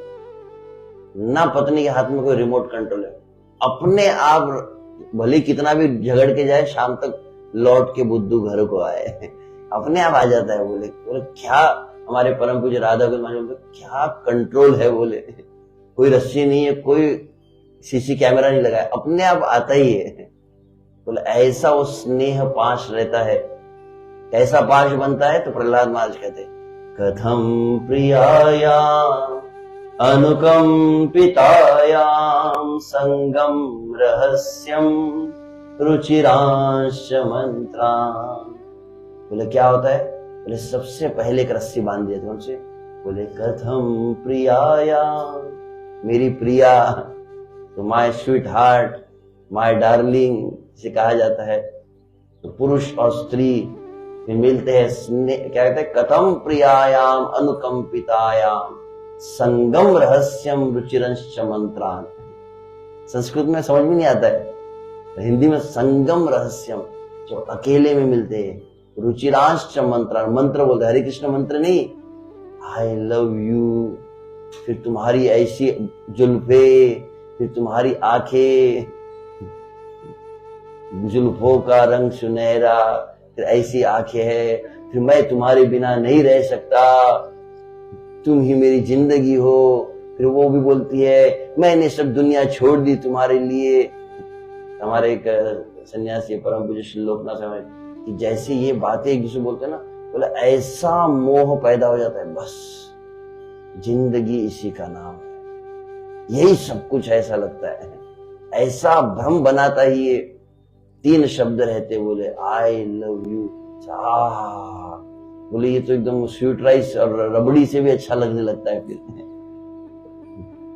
ना, पत्नी के हाथ में कोई रिमोट कंट्रोल है। अपने आप भले कितना भी झगड़ के जाए, शाम तक लौट के बुद्धू घर को आए, अपने आप आ जाता है। बोले क्या हमारे परम पूज्य राधा गोविंद महाराज बोलते, क्या कंट्रोल है। बोले कोई रस्सी नहीं है, कोई सीसी कैमरा नहीं लगाया, अपने आप आता ही है। बोले ऐसा वो स्नेह पाश रहता है। कैसा पाश बनता है? तो प्रहलाद महाराज कहते कथम प्रियायाम अनुकंपितायाम संगम रहस्यम रुचिरांश मंत्रान। बोले क्या होता है? बोले सबसे पहले एक रस्सी बांध दिया था उनसे। बोले कथम प्रियायाम, मेरी प्रिया, तो my sweet heart, my darling से कहा जाता है। तो पुरुष और स्त्री मिलते हैं, क्या कहते हैं? कथम प्रियायाम अनुकंपितायाम संगम रहस्यम रुचिरंश मंत्रान। संस्कृत में समझ में नहीं आता है, हिंदी में संगम रहस्यम, जो अकेले में मिलते हैं। रुचिरांश मंत्रान, मंत्र बोलते, हरे कृष्ण मंत्र नहीं, आई लव यू, फिर तुम्हारी ऐसी जुल्फे, फिर तुम्हारी आंखें, जुल्फों का रंग सुनहरा, फिर ऐसी आंखें है, फिर मैं तुम्हारे बिना नहीं रह सकता, तुम ही मेरी जिंदगी हो। फिर वो भी बोलती है मैंने सब दुनिया छोड़ दी तुम्हारे लिए। हमारे एक सन्यासी परम पूज्य श्री लोकनाथ स्वामी कि जैसे ये बातें एक दूसरे बोलते हैं ना, बोले ऐसा मोह पैदा हो जाता है, बस जिंदगी इसी का नाम है, यही सब कुछ ऐसा लगता है। ऐसा भ्रम बनाता ही ये 3 शब्द रहते, बोले आई लव यू। बोले ये तो एकदम स्वीट राइस और रबड़ी से भी अच्छा लगने लगता है। फिर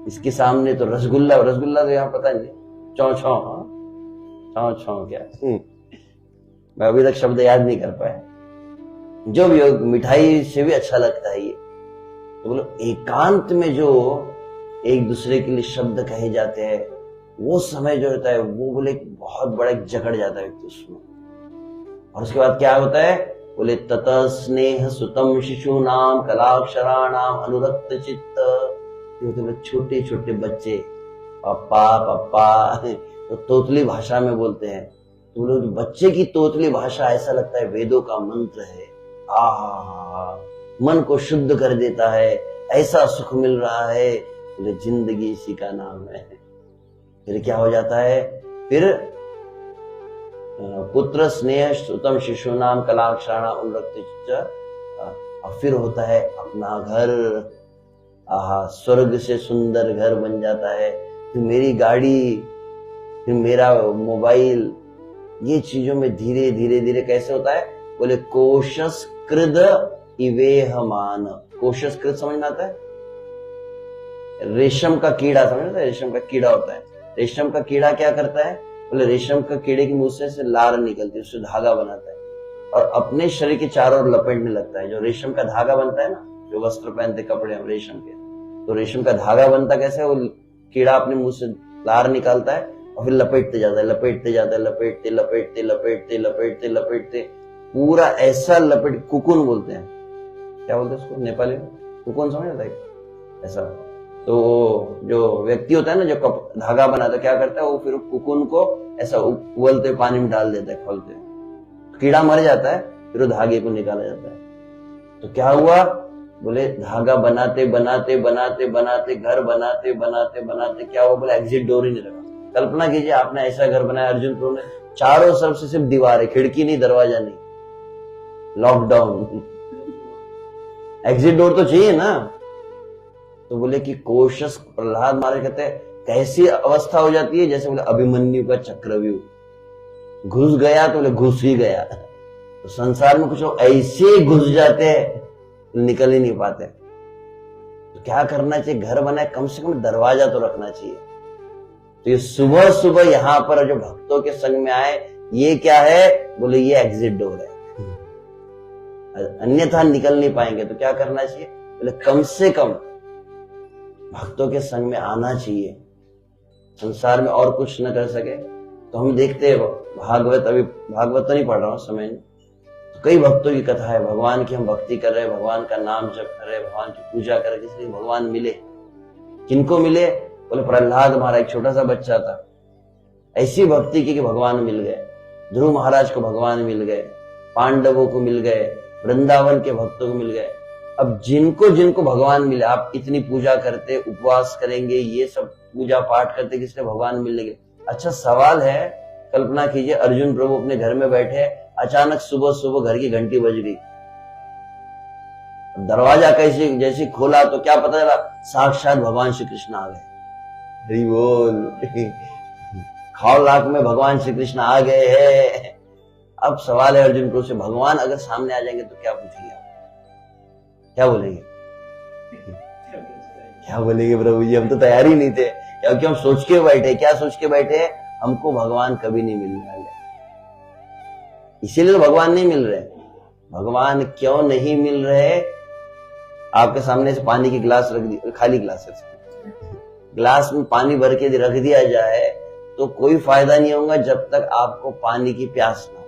इसके सामने तो रसगुल्ला, रसगुल्ला तो यहाँ पता नहीं, चौ छौ, छौ छौ क्या मैं अभी तक शब्द याद नहीं कर पाया। जो भी हो, मिठाई से भी अच्छा लगता है ये। तो बोलो एकांत में जो एक दूसरे के लिए शब्द कहे जाते हैं, वो समय जो होता है वो बोले बहुत बड़ा जकड़ जाता है उसमें। और उसके बाद क्या होता है? बोले ततः स्नेह सुतम शिशु नाम कलाक्षराणाम अनुरक्त चित्त। छोटे छोटे बच्चे पप्पा पप्पा तो तोतली भाषा में बोलते हैं। तो बोले बच्चे की तोतली भाषा ऐसा लगता है वेदों का मंत्र है। मन को शुद्ध कर देता है, ऐसा सुख मिल रहा है। बोले जिंदगी इसी का नाम है। फिर क्या हो जाता है? फिर पुत्र स्नेह सुतम शिशु नाम कलाक्षराणाम अनुरक्त। और फिर होता है अपना घर, स्वर्ग से सुंदर घर बन जाता है। फिर मेरी गाड़ी, फिर मेरा मोबाइल, ये चीजों में धीरे धीरे धीरे कैसे होता है? बोले कोशस कृद इवेहमान। कोशस कृद समझ में आता है? रेशम का कीड़ा समझ आता है? रेशम का कीड़ा होता है। रेशम का कीड़ा क्या करता है? बोले रेशम का कीड़े की मुंह से लार निकलती है, उससे धागा बनाता है और अपने शरीर के चारों ओर लपेटने लगता है। जो रेशम का धागा बनता है ना, जो वस्त्र पहनते कपड़े हम रेशम के, तो रेशम का धागा बनता कैसे? वो कीड़ा अपने मुंह से लार निकालता है और फिर लपेटते जाता है, लपेटते जाता है, लपेटते लपेटते लपेटते लपेटते लपेटते पूरा ऐसा लपेट, कुकुन बोलते हैं। क्या बोलते हैं उसको नेपाली में? कुकुन समझ आता है ऐसा। तो जो व्यक्ति होता है ना, जो धागा बनाता है, क्या करता है वो? फिर कुकुन को ऐसा उबलते पानी में डाल देता है, खोलते, कीड़ा मर जाता है, फिर वो धागे को निकाला जाता है। तो क्या हुआ? बोले धागा बनाते बनाते बनाते बनाते, घर बनाते बनाते बनाते क्या हुआ? बोले एग्जिट डोर ही नहीं लगा। कल्पना कीजिए आपने ऐसा घर बनाया अर्जुन प्रो ने, चारों तरफ से सिर्फ दीवार है, खिड़की नहीं, दरवाजा नहीं, लॉकडाउन। एग्जिट डोर तो चाहिए ना। तो बोले कि कोशस, प्रहलाद महाराज कहते हैं कैसी अवस्था हो जाती है? जैसे बोले अभिमन्यु का चक्रव्यूह, घुस गया तो बोले घुस ही गया। तो संसार में कुछ लोग ऐसे घुस जाते हैं, निकल ही नहीं पाते। तो क्या करना चाहिए? घर बनाए, कम से कम दरवाजा तो रखना चाहिए। तो ये सुबह सुबह यहाँ पर जो भक्तों के संग में आए, ये क्या है? बोले ये एग्जिट डोर है, अन्यथा निकल नहीं पाएंगे। तो क्या करना चाहिए? बोले कम से कम भक्तों के संग में आना चाहिए। संसार में और कुछ न कर सके तो हम देखते हैं भागवत, अभी भागवत तो नहीं पढ़ रहा हूं समय में, तो कई भक्तों की कथा है, भगवान की हम भक्ति कर रहे हैं, भगवान का नाम जप कर रहे हैं, भगवान की पूजा कर रहे हैं, इसलिए भगवान मिले। किनको मिले? बोले प्रहलाद महाराज, छोटा सा बच्चा था, ऐसी भक्ति की कि भगवान मिल गए। ध्रुव महाराज को भगवान मिल गए, पांडवों को मिल गए, वृंदावन के भक्तों को मिल गए। अब जिनको जिनको भगवान मिले, आप इतनी पूजा करते, उपवास करेंगे, ये सब पूजा पाठ करते, किसने भगवान मिलने के? अच्छा सवाल है, कल्पना कीजिए अर्जुन प्रभु अपने घर में बैठे, अचानक सुबह सुबह घर की घंटी बज गई, दरवाजा कैसे जैसे खोला तो क्या पता चला, साक्षात भगवान श्री कृष्ण आ गए। हरि बोल। खाओ लाख में भगवान श्री कृष्ण आ गए हैं। अब सवाल है अर्जुन को, से भगवान अगर सामने आ जाएंगे तो क्या पूछेंगे आप? क्या बोलेंगे? क्या बोलेंगे प्रभु जी, हम तो तैयार ही नहीं थे, क्योंकि हम सोच के बैठे। क्या सोच के बैठे? हमको भगवान कभी नहीं मिलने वाले, इसीलिए तो भगवान नहीं मिल रहे। भगवान क्यों नहीं मिल रहे? आपके सामने से पानी की गिलास रख दी, खाली गिलास है, गिलास में पानी भर के रख दिया जाए तो कोई फायदा नहीं होगा जब तक आपको पानी की प्यास ना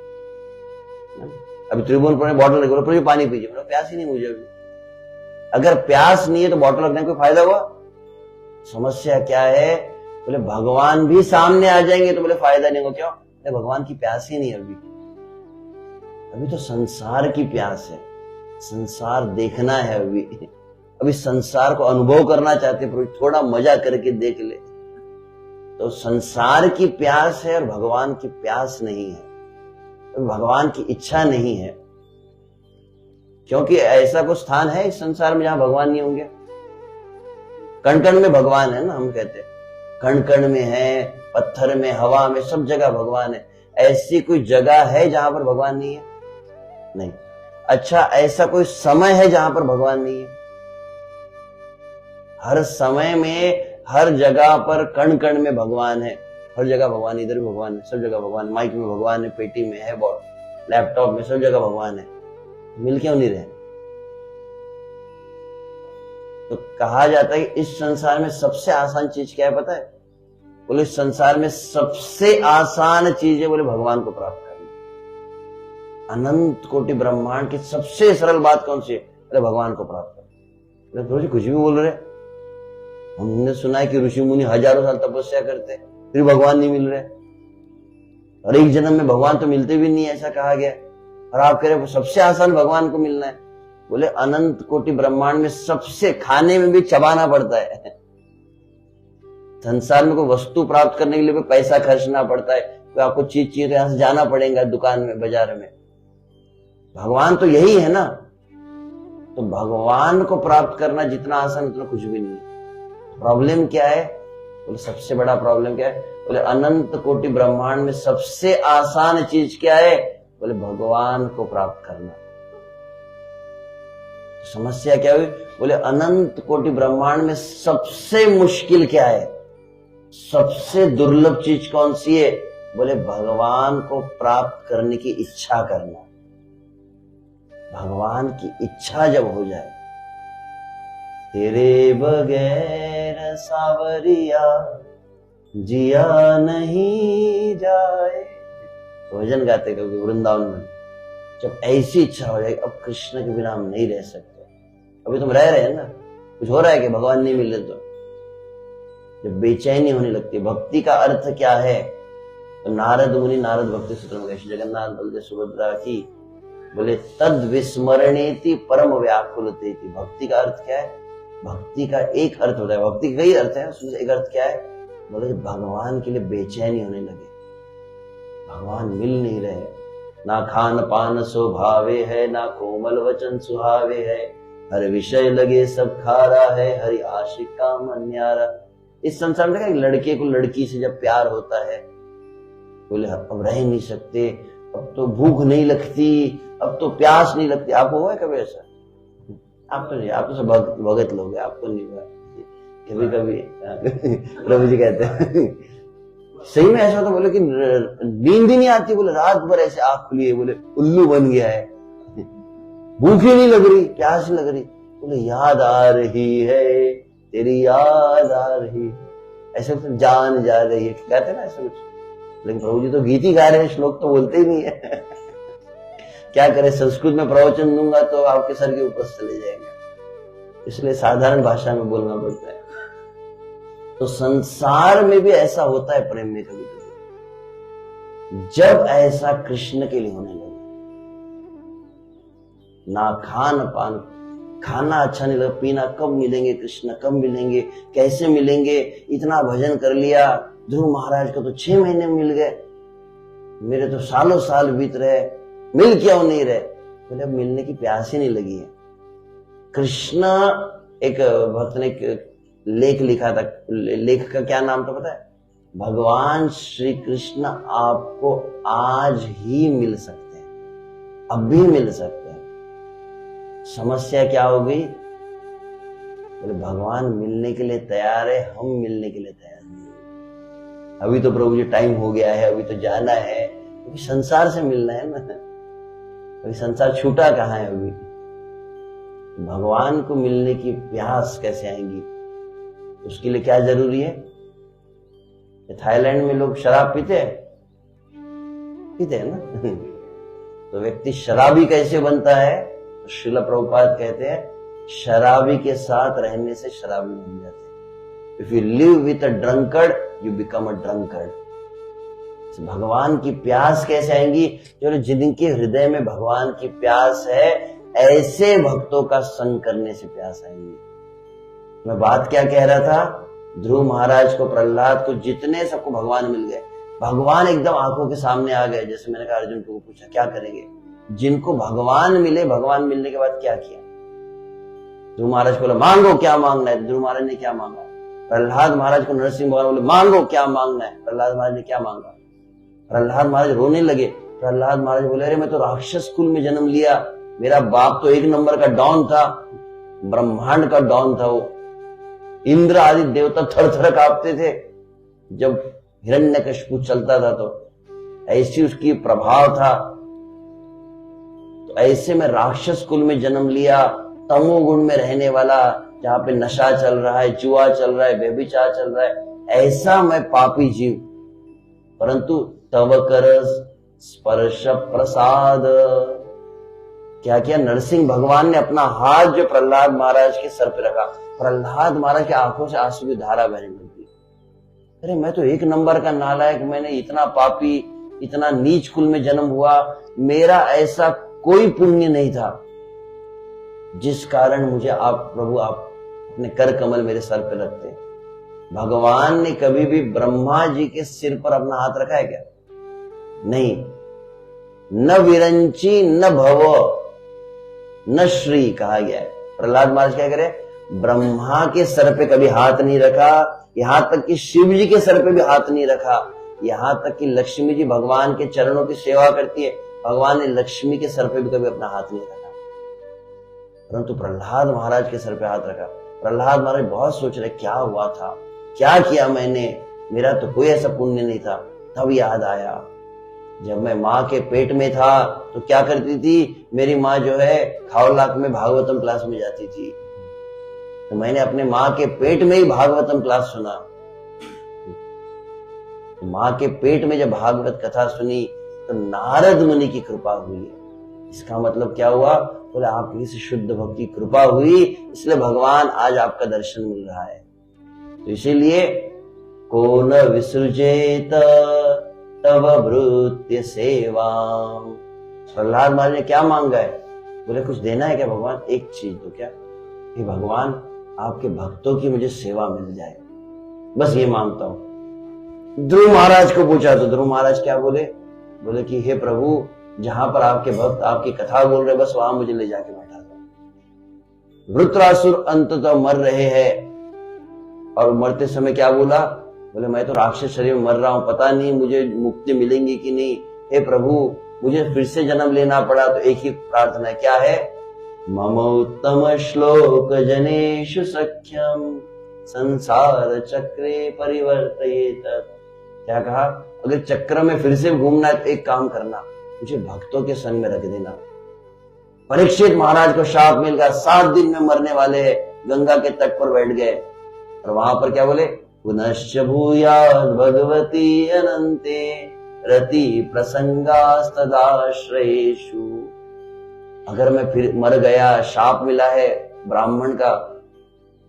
हो। अभी त्रिभुवन पर बॉटल रखी, बोलो पानी पीजिए, बोलो प्यास ही नहीं मुझे अभी। अगर प्यास नहीं है तो बॉटल रखने का कोई फायदा हुआ? समस्या क्या है? बोले भगवान भी सामने आ जाएंगे तो बोले फायदा नहीं होगा। क्यों? भगवान की प्यास ही नहीं है अभी तो संसार की प्यास है, संसार देखना है। अभी संसार को अनुभव करना चाहते, पर थोड़ा मजा करके देख ले। तो संसार की प्यास है और भगवान की प्यास नहीं है, भगवान की इच्छा नहीं है। क्योंकि ऐसा कुछ स्थान है इस संसार में जहां भगवान नहीं होंगे? कण कण में भगवान है ना, हम कहते हैं कण कण में है, पत्थर में, हवा में, सब जगह भगवान है। ऐसी कोई जगह है जहां पर भगवान नहीं है? नहीं। अच्छा, ऐसा कोई समय है जहां पर भगवान नहीं है? हर समय में, हर जगह पर, कण कण में भगवान है। हर जगह भगवान, इधर भी भगवान है, सब जगह भगवान, माइक में भगवान है, पेटी में है, लैपटॉप में, सब जगह भगवान है। मिल क्यों नहीं रहे? तो कहा जाता है कि इस संसार में सबसे आसान चीज क्या है पता है? बोले इस संसार में सबसे आसान चीज है, बोले भगवान को प्राप्त करना। अनंत कोटि ब्रह्मांड की सबसे सरल बात कौन सी है? बोले भगवान को प्राप्त करना। बोले कुछ भी बोल रहे। हमने सुना है कि ऋषि मुनि हजारों साल तपस्या करते हैं फिर भगवान नहीं मिल रहे, और एक जन्म में भगवान तो मिलते भी नहीं, ऐसा कहा गया। और आप कह रहे सबसे आसान भगवान को मिलना है। बोले अनंत कोटि ब्रह्मांड में सबसे, खाने में भी चबाना पड़ता है। संसार में कोई वस्तु प्राप्त करने के लिए पैसा खर्चना पड़ता है, कोई आपको चीज चाहिए तो यहां से जाना पड़ेगा दुकान में, बाजार में। भगवान तो यही है ना। तो भगवान को प्राप्त करना जितना आसान उतना कुछ भी नहीं है। प्रॉब्लम क्या है? बोले सबसे बड़ा प्रॉब्लम क्या है? बोले अनंत कोटि ब्रह्मांड में सबसे आसान चीज क्या है? बोले भगवान को प्राप्त करना। तो समस्या क्या हुई? बोले अनंत कोटि ब्रह्मांड में सबसे मुश्किल क्या है, सबसे दुर्लभ चीज कौन सी है? बोले भगवान को प्राप्त करने की इच्छा करना। भगवान की इच्छा जब हो जाए, तेरे बगैर सावरिया जिया नहीं जाए, भजन गाते कभी वृंदावन में। जब ऐसी इच्छा हो जाए अब कृष्ण के बिना हम नहीं रह सकते। अभी तुम रह रहे हैं ना, कुछ हो रहा है कि भगवान नहीं मिल रहे, तो जब बेचैनी होने लगती है। भक्ति का अर्थ क्या है? तो नारद मुनि, नारद भक्ति सूत्र में जगन्नाथ बलदेव सुभद्रा की बोले तद विस्मरणेति परम व्याकुलतेति। भक्ति का अर्थ क्या है? भक्ति का एक अर्थ होता है, भक्ति के कई अर्थ है, उसमें एक अर्थ क्या है? बोले भगवान के लिए बेचैनी होने लगे, भगवान मिल नहीं रहे, ना खान पान स्वभावे है, ना कोमल वचन सुहावे है, हर विषय लगे सब खारा है, हरि आशिक का मन न्यारा। इस संसार में लड़के को लड़की से जब प्यार होता है, बोले अब रह नहीं सकते, अब तो भूख नहीं लगती, अब तो प्यास नहीं लगती। आपको हुआ है कभी ऐसा? आप तो नहीं, आप तो सब भगत लोग हैं, आपको नहीं हुआ कभी कभी। प्रभु जी कहते हैं सही में ऐसा होता, बोले कि नींद ही नहीं आती, बोले रात भर ऐसे आंख खुली है, बोले उल्लू बन गया है, भूख ही नहीं लग रही, प्यास नहीं लग रही, बोले याद आ रही है, तेरी याद आ रही, ऐसे तो जान जा रही है, कहते ना ऐसा कुछ। लेकिन प्रभु जी तो गीत ही गा रहे हैं, श्लोक तो बोलते ही नहीं है। क्या करें, संस्कृत में प्रवचन दूंगा तो आपके सर के ऊपर चले जाएंगे, इसलिए साधारण भाषा में बोलना पड़ता है। तो संसार में भी ऐसा होता है प्रेम में कभी कभी, जब ऐसा कृष्ण के लिए होने लगे, ना खान पान, खाना अच्छा नहीं लगा, पीना कब मिलेंगे कृष्ण, कब मिलेंगे, कैसे मिलेंगे, इतना भजन कर लिया, ध्रुव महाराज को तो 6 महीने मिल गए, मेरे तो सालों साल बीत रहे, मिल क्यों नहीं रहे? बोले अब मिलने की प्यास ही नहीं लगी है। कृष्ण, एक भक्त ने एक लेख लिखा था, लेख का क्या नाम था पता है? भगवान श्री कृष्ण आपको आज ही मिल सकते हैं, अब भी मिल सकते हैं। समस्या क्या हो गई? बोले भगवान मिलने के लिए तैयार है, हम मिलने के लिए तैयार नहीं। अभी तो प्रभु जी टाइम हो गया है, अभी तो जाना है, क्योंकि संसार से मिलना है ना, अभी संसार छूटा कहाँ है अभी। भगवान को मिलने की प्यास कैसे आएंगी? उसके लिए क्या जरूरी है? थाईलैंड में लोग शराब पीते हैं ना तो व्यक्ति शराबी कैसे बनता है? तो श्रील प्रभुपाद कहते हैं शराबी के साथ रहने से शराबी बन जाते हैं। If you live with a drunkard you become a drunkard. भगवान की प्यास कैसे आएंगी? जो जिनके हृदय में भगवान की प्यास है, ऐसे भक्तों का संग करने से प्यास आएंगी। मैं बात क्या कह रहा था? ध्रुव महाराज को, प्रहलाद को, जितने सबको भगवान मिल गए, भगवान एकदम आंखों के सामने आ गए। जैसे मैंने कहा अर्जुन को पूछा क्या करेंगे? जिनको भगवान मिले, भगवान मिलने के बाद क्या किया? ध्रुव महाराज को बोला मांगो क्या मांगना है। ध्रुव महाराज ने क्या मांगा? प्रहलाद महाराज को नरसिंह भगवान बोले मांगो क्या मांगना है। प्रहलाद महाराज ने क्या मांगा? प्रहलाद महाराज रोने लगे। प्रहलाद महाराज बोले अरे मैं तो राक्षस कुल में जन्म लिया, मेरा बाप तो एक नंबर का डॉन था, ब्रह्मांड का डॉन था वो। इंद्र आदि देवता थर थर कांपते थे जब हिरण्यकशिपु चलता था, तो ऐसी उसकी प्रभाव था। तो ऐसे में राक्षस कुल में जन्म लिया, तमोगुण में रहने वाला, जहां पे नशा चल रहा है, जुआ चल रहा है, व्यभिचार चल रहा है, ऐसा मैं पापी जीव। परंतु तव कर स्पर्श प्रसाद, क्या किया? नरसिंह भगवान ने अपना हाथ जो प्रहलाद महाराज के सर पे रखा, प्रहलाद महाराज की आंखों से आंसू की धारा बहने लगी। अरे मैं तो एक नंबर का नालायक, मैंने इतना पापी, इतना नीच कुल में जन्म हुआ, मेरा ऐसा कोई पुण्य नहीं था जिस कारण मुझे आप प्रभु आप अपने कर कमल मेरे सर पे रखते। भगवान ने कभी भी ब्रह्मा जी के सिर पर अपना हाथ रखा है क्या? नहीं। न विरंची न भव न श्री कहा गया है। प्रहलाद महाराज क्या करे? ब्रह्मा के सर पे कभी हाथ नहीं रखा, यहां तक कि शिव जी के सर पे भी हाथ नहीं रखा, यहां तक कि लक्ष्मी जी भगवान के चरणों की सेवा करती है, भगवान ने लक्ष्मी के सर पे भी कभी अपना हाथ नहीं रखा, परंतु प्रहलाद महाराज के सर पे हाथ रखा। प्रहलाद महाराज बहुत सोच रहे क्या हुआ था, क्या किया मैंने, मेरा तो कोई ऐसा पुण्य नहीं था। तब याद आया जब मैं माँ के पेट में था तो क्या करती थी, मेरी माँ जो है खावलाक में भागवतम क्लास में जाती थी, तो मैंने अपने माँ के पेट में ही भागवतम क्लास सुना। तो माँ के पेट में जब भागवत कथा सुनी तो नारद मुनि की कृपा हुई। इसका मतलब क्या हुआ? बोले आपकी से शुद्ध भक्ति कृपा हुई, इसलिए भगवान आज आपका दर्शन मिल रहा है। तो इसीलिए को न विसृजेत तव भृत्य सेवा। प्रहलाद महाराज ने क्या मांगा है? बोले कुछ देना है क्या भगवान? एक चीज तो क्या, हे भगवान आपके भक्तों की मुझे सेवा मिल जाए, बस ये मांगता हूं। ध्रुव महाराज को पूछा तो ध्रुव महाराज क्या बोले? बोले कि हे प्रभु जहां पर आपके भक्त आपकी कथा बोल रहे बस वहां मुझे ले जाके बैठा दो। वृत्रासुर अंततः मर रहे हैं और मरते समय क्या बोला? बोले मैं तो राक्षस शरीर में मर रहा हूं, पता नहीं मुझे मुक्ति मिलेंगी कि नहीं, हे प्रभु मुझे फिर से जन्म लेना पड़ा तो एक ही प्रार्थना है, क्या है? मम उत्तम श्लोक जनेषु सख्यम संसार चक्रे परिवर्तयेत। क्या कहा? अगर चक्र में फिर से घूमना है तो एक काम करना, मुझे भक्तों के संग में रख देना। परीक्षित महाराज को शाप मिल गया, 7 दिन में मरने वाले हैं, गंगा के तट पर बैठ गए और वहां पर क्या बोले? पुनश्च भूयात् भगवती अनंते रति प्रसंगास्तदाश्रयेषु। अगर मैं फिर मर गया, शाप मिला है ब्राह्मण का,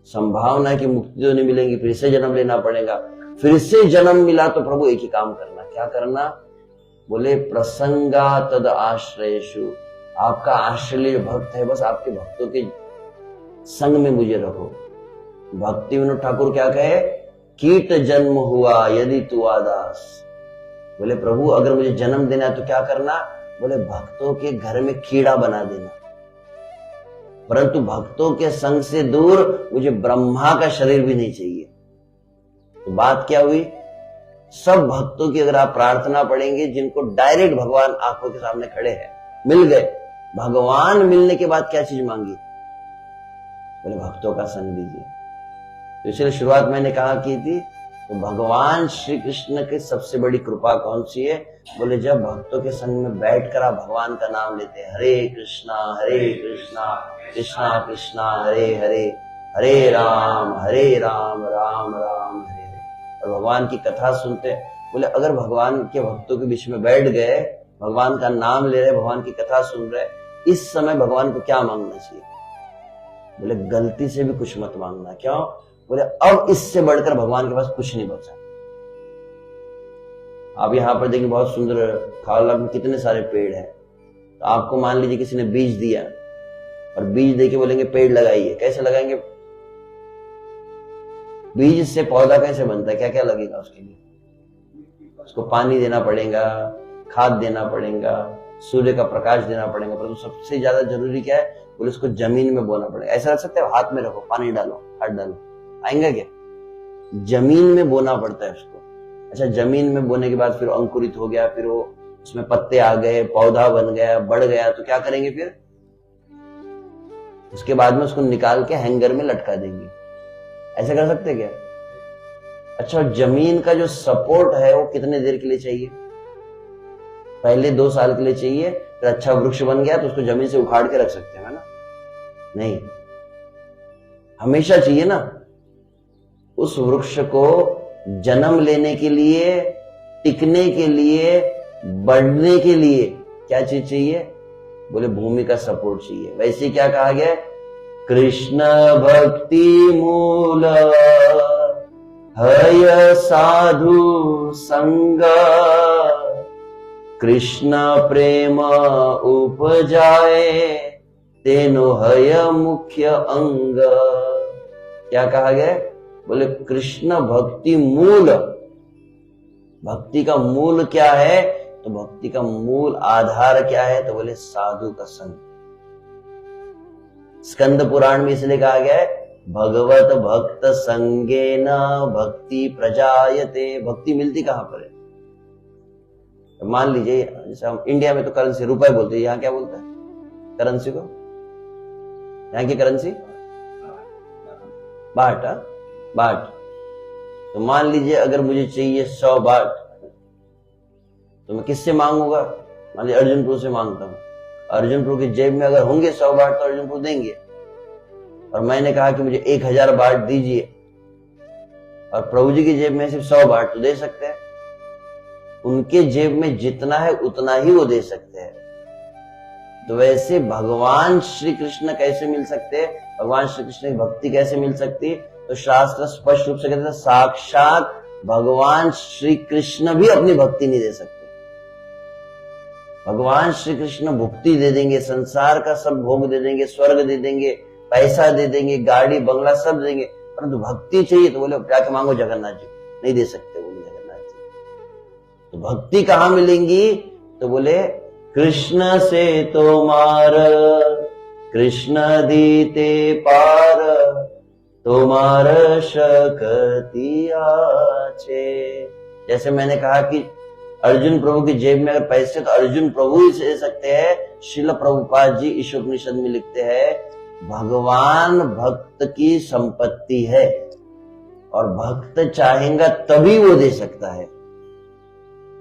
संभावना है कि मुक्ति तो नहीं मिलेगी, फिर से जन्म लेना पड़ेगा। फिर से जन्म मिला तो प्रभु एक ही काम करना, क्या करना? बोले प्रसंगा तद आश्रयेषु, आपका आश्रय जो भक्त है बस आपके भक्तों के संग में मुझे रखो। भक्ति विनोद ठाकुर क्या कहे? कीट जन्म हुआ यदि तू आदास। बोले प्रभु अगर मुझे जन्म देना है तो क्या करना? बोले भक्तों के घर में कीड़ा बना देना। परंतु भक्तों के संग से दूर मुझे ब्रह्मा का शरीर भी नहीं चाहिए। तो बात क्या हुई? सब भक्तों की अगर आप प्रार्थना पढ़ेंगे, जिनको डायरेक्ट भगवान आंखों के सामने खड़े हैं, मिल गए, भगवान मिलने के बाद क्या चीज मांगी? बोले भक्तों का संग दीजिए। तो इसलिए शुरुआत मैंने कहा की थी, तो भगवान श्री कृष्ण की सबसे बड़ी कृपा कौन सी है? बोले जब भक्तों के संग में बैठकर आप भगवान का नाम लेते हैं, हरे कृष्णा कृष्णा कृष्णा हरे हरे, हरे राम राम राम हरे हरे, और भगवान की कथा सुनते हैं। बोले अगर भगवान के भक्तों के बीच में बैठ गए, भगवान का नाम ले रहे, भगवान की कथा सुन रहे, इस समय भगवान को क्या मांगना चाहिए? बोले गलती से भी कुछ मत मांगना। क्यों? बोले अब इससे बढ़कर भगवान के पास कुछ नहीं बचा। आप यहां पर देखिए बहुत सुंदर खावला में कितने सारे पेड़ हैं। तो आपको मान लीजिए किसी ने बीज दिया और बीज देके बोलेंगे पेड़ लगाइए, कैसे लगाएंगे? बीज से पौधा कैसे बनता है? क्या क्या लगेगा उसके लिए? उसको पानी देना पड़ेगा, खाद देना पड़ेगा, सूर्य का प्रकाश देना पड़ेगा, परंतु सबसे ज्यादा जरूरी क्या है? बोले उसको जमीन में बोना पड़ेगा। ऐसा रख सकते हो? हाथ में रखो, पानी डालो, हाथ डालो, आएंगे क्या? जमीन में बोना पड़ता है उसको। अच्छा, जमीन में बोने के बाद फिर अंकुरित हो गया, फिर वो उसमें पत्ते आ गए, पौधा बन गया, बढ़ गया, तो क्या करेंगे फिर? उसके बाद में उसको निकाल के हैंगर में लटका देंगे। ऐसा कर सकते क्या? अच्छा, जमीन का जो सपोर्ट है वो कितने देर के लिए चाहिए? पहले 2 साल के लिए चाहिए, फिर अच्छा वृक्ष बन गया तो उसको जमीन से उखाड़ के रख सकते हैं ना? नहीं, हमेशा चाहिए ना। उस वृक्ष को जन्म लेने के लिए, टिकने के लिए, बढ़ने के लिए क्या चीज चाहिए? बोले भूमि का सपोर्ट चाहिए। वैसे क्या कहा गया? कृष्ण भक्ति मूल हय साधु संग, कृष्ण प्रेम उपजाए तेनो हय मुख्य अंग। क्या कहा गया? बोले कृष्ण भक्ति मूल। भक्ति का मूल क्या है? तो भक्ति का मूल आधार क्या है? तो बोले साधु का संग। स्कंद पुराण में इसलिए कहा गया है भगवत भक्त संगेन भक्ति प्रजायते। भक्ति मिलती कहां पर है? तो मान लीजिए जैसे हम इंडिया में तो करेंसी रुपए बोलते हैं, यहां क्या बोलते हैं करेंसी को? यहां की करेंसी बाट। बाट। तो मान लीजिए अगर मुझे चाहिए 100 बाट, तो मैं किससे मांगूंगा? मान लीजिए अर्जुनपुर से मांगता हूं। अर्जुनपुर की जेब में अगर होंगे 100 बाट तो अर्जुनपुर देंगे। और मैंने कहा कि मुझे 1000 बाट दीजिए, और प्रभु जी की जेब में सिर्फ 100 बाट तो दे सकते हैं। उनके जेब में जितना है उतना ही वो दे सकते हैं। तो वैसे भगवान श्री कृष्ण कैसे मिल सकते हैं? भगवान श्री कृष्ण की भक्ति कैसे मिल सकती है? तो शास्त्र स्पष्ट रूप से कहते हैं साक्षात भगवान श्री कृष्ण भी अपनी भक्ति नहीं दे सकते। भगवान श्री कृष्ण भुक्ति दे देंगे, संसार का सब भोग दे देंगे, स्वर्ग दे देंगे, पैसा दे देंगे, गाड़ी बंगला सब देंगे, परंतु भक्ति चाहिए तो बोले जाके मांगो जगन्नाथ जी। नहीं दे सकते बोले जगन्नाथ जी। तो भक्ति कहां मिलेंगी? तो बोले कृष्ण से तो मार कृष्ण दीते पार, तुम्हार शक्ति आछे। जैसे मैंने कहा कि अर्जुन प्रभु की जेब में अगर पैसे तो अर्जुन प्रभु ही दे सकते हैं। श्रील प्रभुपाद जी ईशोपनिषद में लिखते हैं भगवान भक्त की संपत्ति है, और भक्त चाहेगा तभी वो दे सकता है।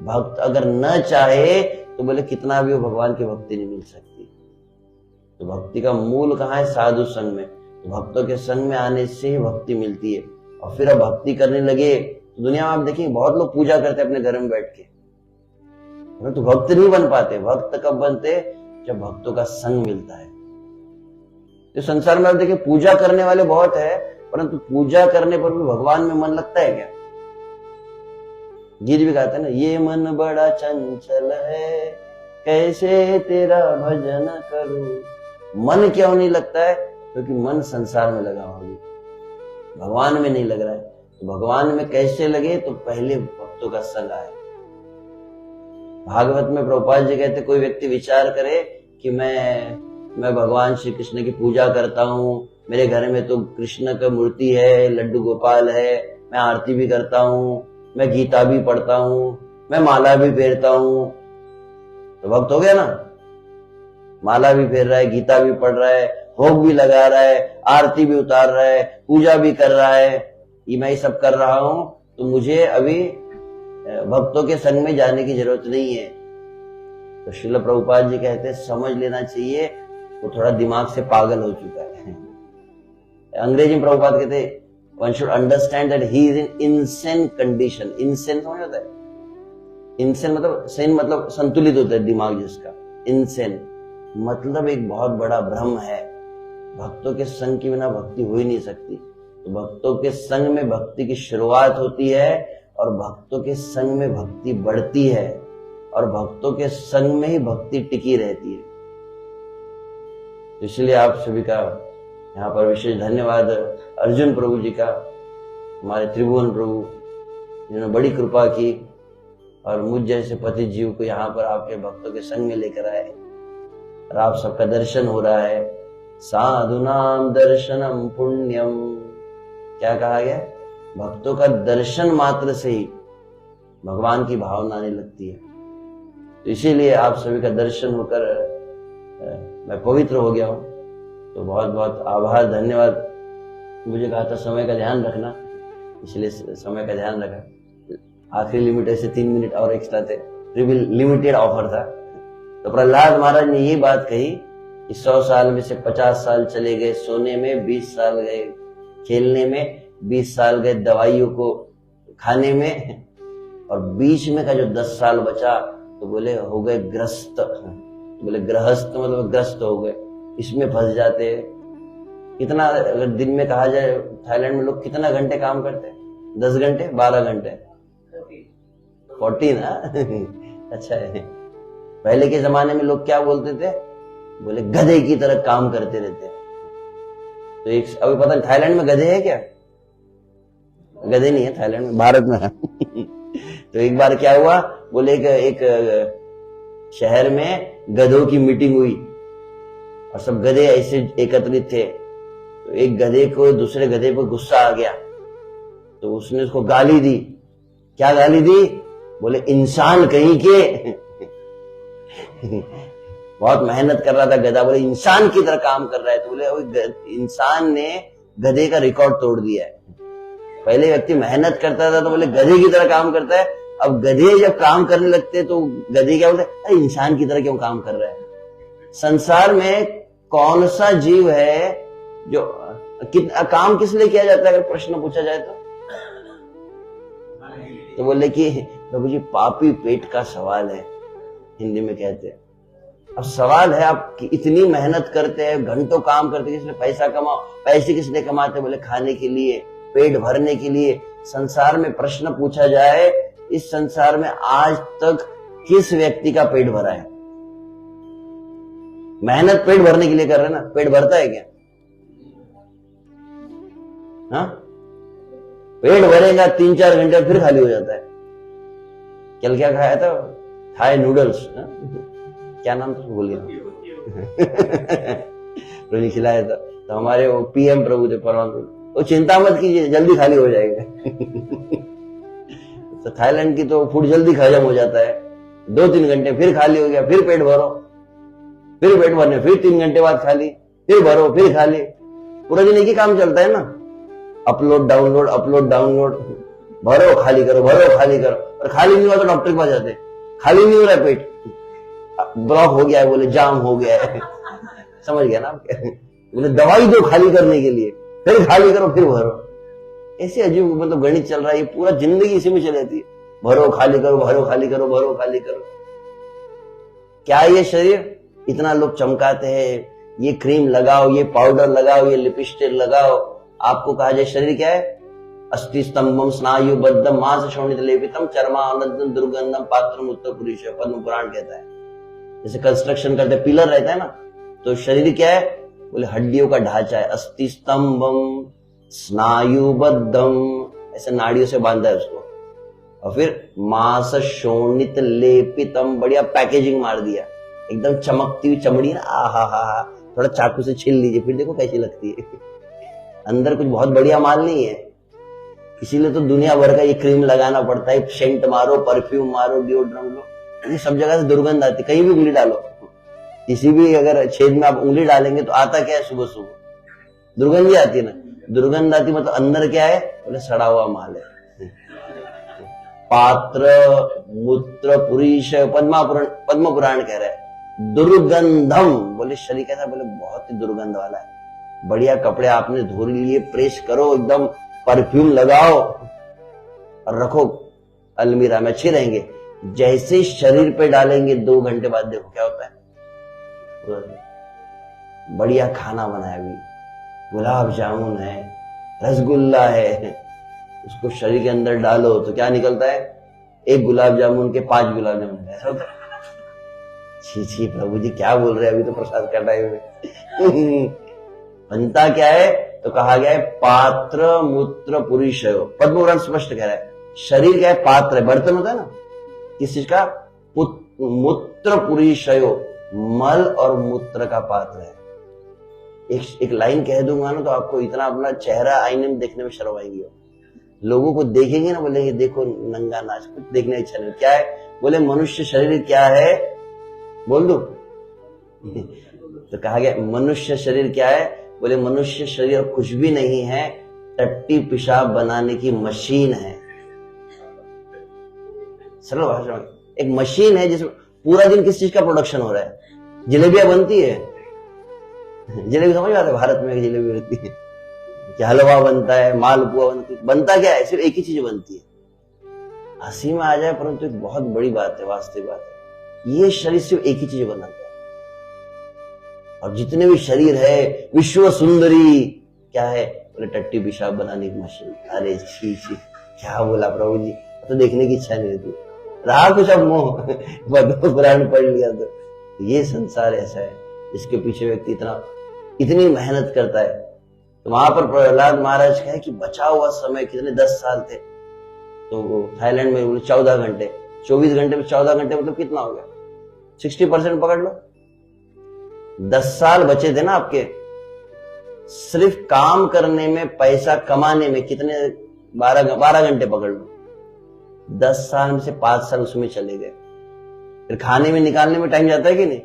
भक्त अगर न चाहे तो बोले कितना भी वो भगवान की भक्ति नहीं मिल सकती। तो भक्ति का मूल कहाँ है? साधु संग में। तो भक्तों के संग में आने से ही भक्ति मिलती है। और फिर अब भक्ति करने लगे तो दुनिया में आप देखिए बहुत लोग पूजा करते हैं अपने घर में बैठ के, तो भक्त नहीं बन पाते। भक्त कब बनते? जब भक्तों का संग मिलता है। तो संसार में आप देखिए पूजा करने वाले बहुत है, परंतु पूजा करने पर भी भगवान में मन लगता है क्या? गीत भी गाते हैं ना, ये मन बड़ा चंचल है कैसे तेरा भजन करूं। मन क्यों नहीं लगता है? क्योंकि मन संसार में लगा हुआ है, भगवान में नहीं लग रहा है। तो भगवान में कैसे लगे? तो पहले भक्तों का संग आए। भागवत में प्रभुपाद जी कहते कोई व्यक्ति विचार करे कि मैं मैं भगवान श्री कृष्ण की पूजा करता हूँ, मेरे घर में तो कृष्ण का मूर्ति है, लड्डू गोपाल है, मैं आरती भी करता हूँ, मैं गीता भी पढ़ता हूँ, मैं माला भी फेरता हूँ, तो भक्त हो गया ना। माला भी फेर रहा है, गीता भी पढ़ रहा है, भोग भी लगा रहा है, आरती भी उतार रहा है, पूजा भी कर रहा है, ये मैं सब कर रहा हूं, तो मुझे अभी भक्तों के संग में जाने की जरूरत नहीं है। तो श्रील प्रभुपाद जी कहते हैं समझ लेना चाहिए वो थोड़ा दिमाग से पागल हो चुका है। अंग्रेजी में प्रभुपाद कहते हैं one should understand that he is in insane condition. Insane समझ होता है? इनसेन मतलब सेन मतलब संतुलित होता है दिमाग जिसका। इनसेन मतलब एक बहुत बड़ा भ्रम है। भक्तों के संग के बिना भक्ति हो ही नहीं सकती। तो भक्तों के संग में भक्ति की शुरुआत होती है और भक्तों के संग में भक्ति बढ़ती है और भक्तों के संग में ही भक्ति टिकी रहती है। तो इसलिए आप सभी का यहाँ पर विशेष धन्यवाद अर्जुन प्रभु जी का, हमारे त्रिभुवन प्रभु जिन्होंने बड़ी कृपा की और मुझ जैसे पति जीव को यहाँ पर आपके भक्तों के संग में लेकर आए और आप सबका दर्शन हो रहा है। साधुनाम दर्शनम पुण्यम, क्या कहा गया? भक्तों का दर्शन मात्र से ही भगवान की भावना आने लगती है। तो इसीलिए आप सभी का दर्शन होकर मैं पवित्र हो गया हूँ। तो बहुत बहुत आभार, धन्यवाद। मुझे कहा था समय का ध्यान रखना, इसलिए समय का ध्यान रखा। आखिरी लिमिट ऐसे 3 मिनट और एक्स्ट्रा थे, लिमिटेड ऑफर था। तो प्रहलाद महाराज ने ये बात कही कि 100 साल में से 50 साल चले गए सोने में, 20 साल गए खेलने में, 20 साल गए दवाइयों को खाने में, और बीच में का जो 10 साल बचा तो बोले हो गए ग्रस्त। बोले गृहस्थ मतलब ग्रस्त हो गए, इसमें फंस जाते हैं। कितना अगर दिन में कहा जाए थाईलैंड में लोग कितना घंटे काम करते हैं? 10 घंटे, 12 घंटे, 14 ना। अच्छा है। पहले के जमाने में लोग क्या बोलते थे? बोले गधे की तरह काम करते रहते हैं। तो एक अभी पता नहीं थाईलैंड में गधे है क्या? गधे नहीं है थाईलैंड में, भारत में है। तो एक बार क्या हुआ, बोले एक शहर में गधों की मीटिंग हुई और सब गधे ऐसे एकत्रित थे। तो एक गधे को दूसरे गधे पर गुस्सा आ गया तो उसने उसको गाली दी। क्या गाली दी? बोले इंसान कहीं के। बहुत मेहनत कर रहा था गधा, बोले इंसान की तरह काम कर रहा है। तो बोले इंसान ने गधे का रिकॉर्ड तोड़ दिया है। पहले व्यक्ति मेहनत करता था तो बोले गधे की तरह काम करता है, अब गधे जब काम करने लगते तो गधे क्या बोलते, अरे इंसान की तरह क्यों काम कर रहा है। संसार में कौन सा जीव है जो काम किस लिए किया जाता है? अगर प्रश्न पूछा जाए तो बोले कि प्रभु जी पापी पेट का सवाल है, हिंदी में कहते हैं। अब सवाल है आप इतनी मेहनत करते हैं, घंटों काम करते हैं, किसने पैसा कमाओ, पैसे किसने कमाते? बोले खाने के लिए, पेट भरने के लिए। संसार में प्रश्न पूछा जाए, इस संसार में आज तक किस व्यक्ति का पेट भरा है? मेहनत पेट भरने के लिए कर रहे ना, पेट भरता है क्या? हाँ, पेट भरेगा 3-4 घंटे फिर खाली हो जाता है। कल क्या खाया था? थाई नूडल्स, क्या नाम था भूल गया। रोनी खिलाया था। तो हमारे वो पीएम प्रभु थे परम, वो चिंता मत कीजिए जल्दी खाली हो जाएगा। तो थाईलैंड की तो फूड जल्दी खत्म हो जाता है, 2-3 घंटे फिर खाली हो गया, फिर पेट भरो, फिर पेट भरने, फिर 3 घंटे बाद खाली, फिर भरो, फिर खाली। पूरा दिन एक ही काम चलता है ना, अपलोड डाउनलोड, अपलोड डाउनलोड, भरो खाली करो, भरो खाली करो। और खाली नहीं हुआ तो डॉक्टर के पास जाते, खाली नहीं हो रहा है पेट, ब्लॉक हो गया है, बोले जाम हो गया है। समझ गया ना आप? बोले दवाई दो खाली करने के लिए, फिर खाली करो, फिर भरो। ऐसे अजीब मतलब गणित चल रहा है, ये पूरा जिंदगी इसी में चल जाती है। भरो खाली करो, भरो खाली करो, भरो खाली करो। क्या ये शरीर इतना लोग चमकाते हैं, ये क्रीम लगाओ, ये पाउडर लगाओ, ये लिपस्टिक लगाओ। आपको कहा जाए शरीर क्या है? अस्थि स्तंभम स्नायुबद्धम मांस शोणित लेपितम चर्मानंदम दुर्गंधम पात्रम उत्तर पुरुष, पद्म पुराण कहता है। जैसे कंस्ट्रक्शन करते पिलर रहता है ना, तो शरीर क्या है? बोले हड्डियों का ढांचा है। अस्थि स्तंभम स्नायुबद्धम, ऐसे नाड़ियों से बांधा है उसको। और फिर मांस शोणित लेपितम, बढ़िया पैकेजिंग मार दिया, एकदम चमकती हुई चमड़ी ना, आहा हा, थोड़ा चाकू से छील लीजिए, फिर देखो कैसी लगती है। अंदर कुछ बहुत बढ़िया माल नहीं है, इसीलिए तो दुनिया भर का ये क्रीम लगाना पड़ता है, सेंट मारो, परफ्यूम मारो, डिओड्रेंट लो, ये सब जगह से दुर्गंध आती। कहीं भी उंगली डालो, किसी भी अगर छेद में आप उंगली डालेंगे तो आता क्या है, सुबह सुबह दुर्गंध ही आती है ना। दुर्गंध आती मतलब अंदर क्या है, बोले सड़ा हुआ माल है। पात्र मूत्र पुरीश, पद्म पुराण कह रहा है दुर्गंधम, बोले शरीर कैसा, बोले बहुत ही दुर्गंध वाला है। बढ़िया कपड़े आपने धो लिए, प्रेस करो, एकदम परफ्यूम लगाओ और रखो अलमीरा में, अच्छे रहेंगे। जैसे शरीर पे डालेंगे 2 घंटे बाद देखो क्या होता है। बढ़िया खाना बनाया, भी गुलाब जामुन है, रसगुल्ला है, उसको शरीर के अंदर डालो तो क्या निकलता है, 1 गुलाब जामुन के 5 गुलाब जामुन ऐसा होता है। छी छी प्रभु जी क्या बोल रहे हैं, अभी तो प्रसाद का टाइम है। बनता क्या है, तो कहा गया है पात्र मूत्र पुरीशयो। पद्म पुराण स्पष्ट कह रहा है शरीर क्या है, पात्र है, बर्तन होता है ना किस चीज का, मूत्र पुरीशयो, मल और मूत्र का पात्र है। एक लाइन कह दूंगा ना तो आपको इतना अपना चेहरा आईने में देखने में शर्म आएगी। लोगों को देखेंगे ना, बोलेंगे देखो नंगा नाच, कुछ देखने इच्छा नहीं। क्या है, बोले मनुष्य शरीर क्या है, बोल दो। तो कहा गया मनुष्य शरीर क्या है, बोले मनुष्य शरीर कुछ भी नहीं है, टट्टी पेशाब बनाने की मशीन है। सरल भाषा में एक मशीन है जिसमें पूरा दिन किस चीज का प्रोडक्शन हो रहा है, जलेबियां बनती है। जलेबी समझ आता है, भारत में जलेबी बनती है, क्या हलवा बनता है, मालपुआ बनता क्या है, सिर्फ एक ही चीज बनती है। हंसी में आ जाए परंतु एक बहुत बड़ी बात है, वास्तविक बात है, ये शरीर सिर्फ एक ही चीज बनाता है। और जितने भी शरीर है, विश्व सुंदरी क्या है, बोले टट्टी पेशाब बनाने की मशीन। अरे छी छी क्या बोला प्रभु जी, तो देखने की इच्छा नहीं होती। रहा कुछ अब मोह, पद्म पुराण पढ़ लिया तो ये संसार ऐसा है, इसके पीछे व्यक्ति इतनी मेहनत करता है। तो वहां पर प्रहलाद महाराज कहे कि बचा हुआ समय कितने 10 साल थे, तो वो थाईलैंड में बोले 14 घंटे, 24 घंटे में 14 घंटे मतलब कितना हो गया, 60% पकड़ लो। 10 साल बचे थे ना आपके, सिर्फ काम करने में, पैसा कमाने में कितने, 12 घंटे पकड़ लो। 10 साल में से 5 साल उसमें चले गए। फिर खाने में निकालने में टाइम जाता है कि नहीं,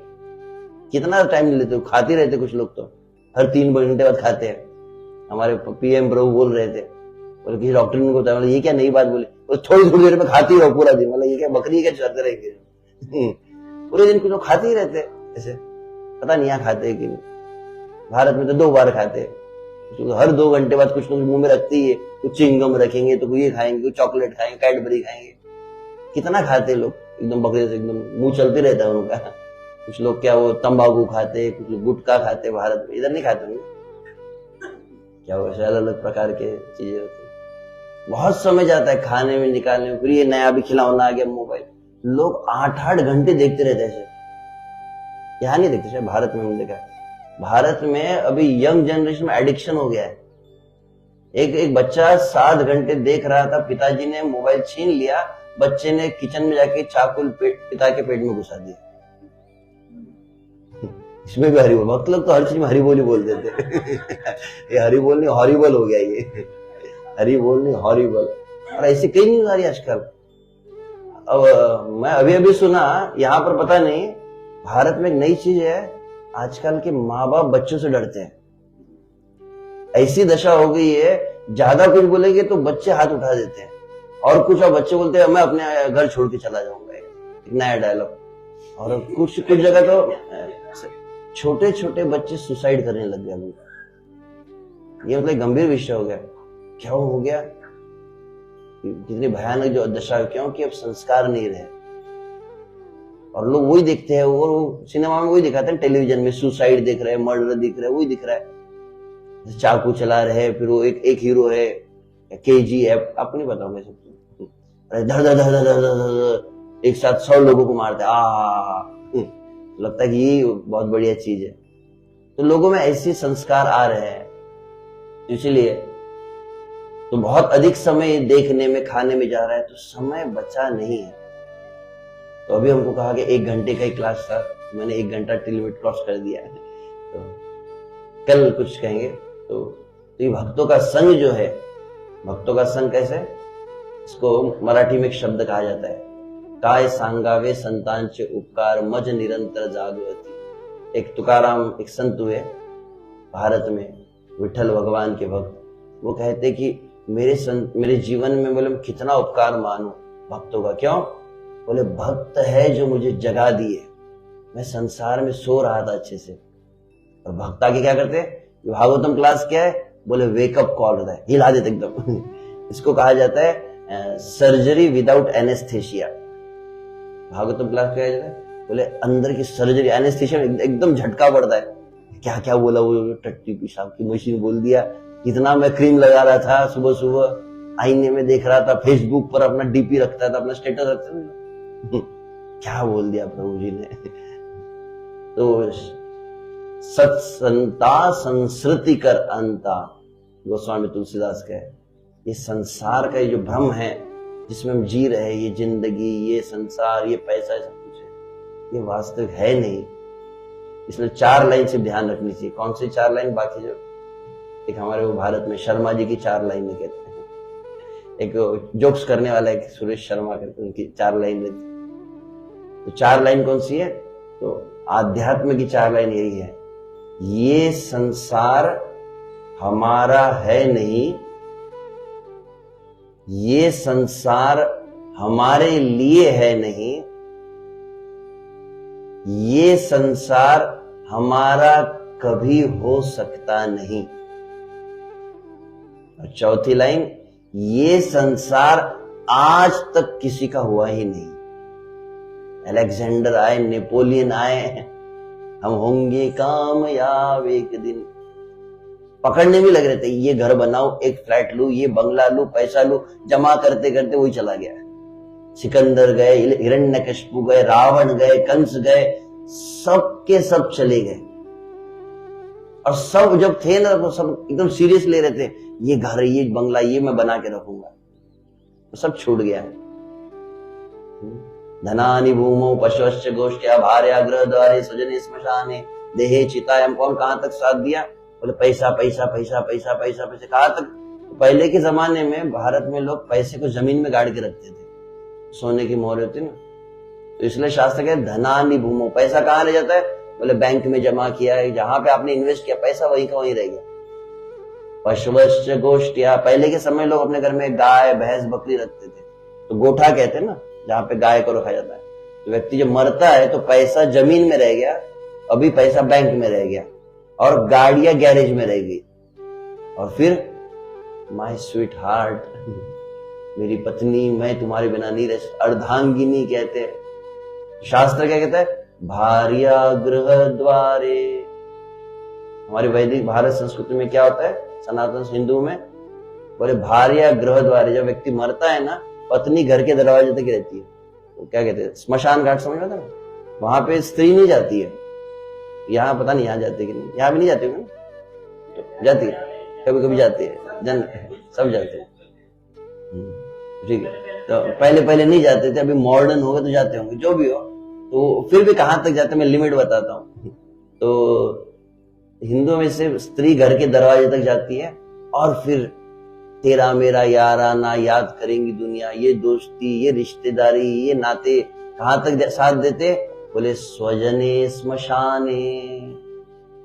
कितना टाइम लेते हो, खाते रहते कुछ लोग तो हर 3 घंटे बाद खाते हैं। हमारे पीएम प्रभु बोल रहे थे, बोले किसी डॉक्टर ने बताया, मतलब ये क्या नई बात बोली, वो थोड़ी थोड़ी देर में खाती रहो पूरा दिन, मतलब ये क्या बकरी क्या चलते रहेंगे। पूरे दिन कुछ लोग खाते ही रहते ऐसे, पता नहीं यहाँ खाते हैं कि नहीं। भारत में तो 2 बार खाते हैं, हर 2 घंटे बाद कुछ लोग मुंह में रखते ही है, कुछ चिंगम रखेंगे तो ये खाएंगे, कुछ चॉकलेट खाएंगे, कैडबरी खाएंगे, कितना खाते लोग, एकदम बकरे से एकदम मुंह चलते रहता है उनका। कुछ लोग क्या वो तंबाकू खाते, कुछ लोग गुटखा खाते, भारत में इधर नहीं खाते होंगे क्या, वो ऐसे अलग अलग प्रकार के चीजें होती है। बहुत समय जाता है खाने में निकालने में। फिर ये नया भी खिलौना आ गया मोबाइल, लोग 8-8 घंटे देखते रहते हैं। यहाँ नहीं देखते, शायद भारत में हमने देखा है, भारत में अभी यंग जनरेशन में एडिक्शन हो गया है। एक बच्चा 7 घंटे देख रहा था, पिताजी ने मोबाइल छीन लिया, बच्चे ने किचन में जाके चाकू पिता के पेट में घुसा दिया। इसमें भी हरी बोल, वक्त लोग तो हर चीज में हरी बोल ही बोल देते। ये हरी बोल नहीं हॉरिबल हो गया, ये हरी बोल नहीं हॉरिबल। और ऐसी कई न्यूज आ रही आजकल। अब मैं अभी सुना, यहाँ पर पता नहीं, भारत में एक नई चीज है, आजकल के माँ बाप बच्चों से डरते हैं। ऐसी दशा हो गई है, ज्यादा कुछ बोलेंगे तो बच्चे हाथ उठा देते हैं, और कुछ और बच्चे बोलते हैं मैं अपने घर छोड़ के चला जाऊंगा, एक नया डायलॉग। और कुछ जगह तो छोटे छोटे बच्चे सुसाइड करने लग गए। ये मतलब गंभीर विषय हो गया। क्या हो गया, कितनी भयानक जो दशा है, क्योंकि अब संस्कार नहीं रहे और लोग वही देखते हैं, और सिनेमा में वही दिखाते हैं, टेलीविजन में सुसाइड दिख रहे हैं, मर्डर दिख रहे हैं, वही दिख रहा है, चाकू चला रहे हैं। फिर वो एक हीरो है KGF, आपको नहीं पता होगा सब, धर धर धर धर धर एक साथ 100 लोगों को मारते हैं। लगता है कि ये बहुत बढ़िया चीज है। तो लोगों में ऐसे संस्कार आ रहे हैं, इसलिए तो बहुत अधिक समय देखने में, खाने में जा रहा है, तो समय बचा नहीं है। तो अभी हमको कहा कि 1 घंटे का ही क्लास था, मैंने 1 घंटा लिमिट क्रॉस कर दिया है। तो कल कुछ कहेंगे। तो ये भक्तों का संग जो है, भक्तों का संग कैसे, इसको मराठी में एक शब्द कहा जाता है, काय सांगावे संतांचे उपकार मज निरंतर जागवती। एक तुकाराम एक संत हुए भारत में, विठल भगवान के भक्त, वो कहते कि मेरे जीवन में बोले कितना उपकार मानूं भक्तों का। क्यों? बोले भक्त है जो मुझे जगा दिए, मैं संसार में सो रहा था अच्छे से। और भक्त आगे क्या करते हैं, भागवतम क्लास क्या है, बोले वेकअप कॉल होता है, हिला देते एकदम। इसको कहा जाता है surgery without anaesthesia. Bhagavatam class क्या है, बोले अंदर की सर्जरी, एनेस्थेशिया एकदम झटका पड़ता है। क्या क्या बोला वो, टट्टी पेशाब की मशीन बोल दिया। इतना मैं क्रीम लगा रहा था, सुबह सुबह आईने में देख रहा था, फेसबुक पर अपना डीपी रखता था, अपना स्टेटस रखता था। क्या बोल दिया प्रभु जी ने। तो सत्संता संस्कृति कर अंता, गोस्वामी तुलसीदास का है। ये संसार का जो भ्रम है जिसमें हम जी रहे हैं, ये जिंदगी, ये संसार, ये पैसा, सब कुछ है, ये वास्तविक है नहीं। इसलिए 4 लाइन से ध्यान रखनी चाहिए। कौन सी 4 लाइन? बाकी जो एक हमारे वो भारत में शर्मा जी की 4 लाइनें कहते हैं, एक जोक्स करने वाला एक सुरेश शर्मा करके, उनकी 4 लाइन रहती। तो 4 लाइन कौन सी है? तो आध्यात्म की 4 लाइन यही है, ये संसार हमारा है नहीं, ये संसार हमारे लिए है नहीं, ये संसार हमारा कभी हो सकता नहीं। और चौथी लाइन, ये संसार आज तक किसी का हुआ ही नहीं। अलेक्जेंडर आए, नेपोलियन आए, हम होंगे कामयाब एक दिन, पकड़ने भी लग रहे थे, ये घर बनाओ, एक फ्लैट लू, ये बंगला लू, पैसा लू, जमा करते करते वही चला गया। सिकंदर गए, हिरण्यकशिपु गए, रावण गए, कंस गए, सब के सब चले गए। और सब जब थे ना, वो सब एकदम सीरियस ले रहे थे, ये घर, ये बंगला, ये मैं बना के रखूंगा, तो सब छूट गया। धनानि भूमौ पशवश्च गोष्ठ्या भार्या गृह द्वारे स्वजने श्मशाने देहे चितायाम। कौन कहां तक साथ दिया? बोले पैसा पैसा पैसा पैसा पैसा पैसा। कहां तक? तो पहले के जमाने में भारत में लोग पैसे को जमीन में गाड़ के रखते थे, सोने की मोहर होती ना, तो इसलिए शास्त्र कहते धनानि भूमौ। पैसा कहां रह जाता है? बोले बैंक में जमा किया है, जहां पे आपने इन्वेस्ट किया पैसा वहीं का वहीं रह गया। पशवश्च गोष्ठ्या, पहले के समय लोग अपने घर में गाय भैंस बकरी रखते थे, तो गोठा कहते हैं ना, जहां पे गाय को रखा जाता है। तो व्यक्ति जब मरता है तो पैसा जमीन में रह गया, अभी पैसा बैंक में रह गया, और गाड़ियां गैरेज में रह गई। और फिर माय स्वीट हार्ट, मेरी पत्नी, मैं तुम्हारे बिना नहीं रह सकता, अर्धांगिनी कहते हैं। शास्त्र क्या कहता है? भार्या गृह द्वारे। हमारी वैदिक भारत संस्कृति में क्या होता है, सनातन हिंदू में, बोले भार्या गृह द्वारे। जब व्यक्ति मरता है ना, पत्नी घर के दरवाजे तक रहती है, वो क्या कहते हैं, स्मशान घाट, समझ में आता है, वहां पे स्त्री नहीं जाती है। यहाँ पता नहीं यहाँ जाती कि नहीं, यहाँ भी नहीं जाती है, तो जाती है, कभी कभी जाती है, सब जाते हैं, ठीक है। तो पहले पहले नहीं जाते थे, अभी मॉडर्न हो गए तो जाते होंगे, जो भी हो। तो फिर भी कहां तक जाते, मैं लिमिट बताता हूँ। तो हिंदुओं में से स्त्री घर के दरवाजे तक जाती है, और फिर तेरा मेरा याराना, याद करेंगी दुनिया, ये दोस्ती, ये रिश्तेदारी, ये नाते कहां तक साथ देते? बोले स्वजने श्मशाने।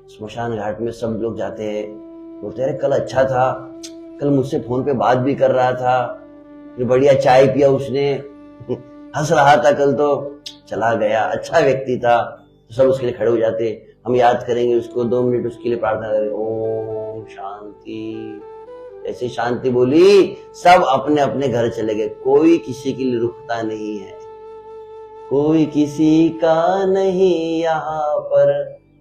श्मशान घाट में सब लोग जाते हैं, बोलते अरे कल अच्छा था, कल मुझसे फोन पे बात भी कर रहा था, फिर बढ़िया चाय पिया उसने, हंस रहा था, कल तो चला गया, अच्छा व्यक्ति था। तो सब उसके लिए खड़े हो जाते, हम याद करेंगे उसको, 2 मिनट उसके लिए प्रार्थना करेंगे, ओम शांति। ऐसी शांति बोली, सब अपने अपने घर चले गए, कोई किसी के लिए रुकता नहीं है, कोई किसी का नहीं यहाँ पर,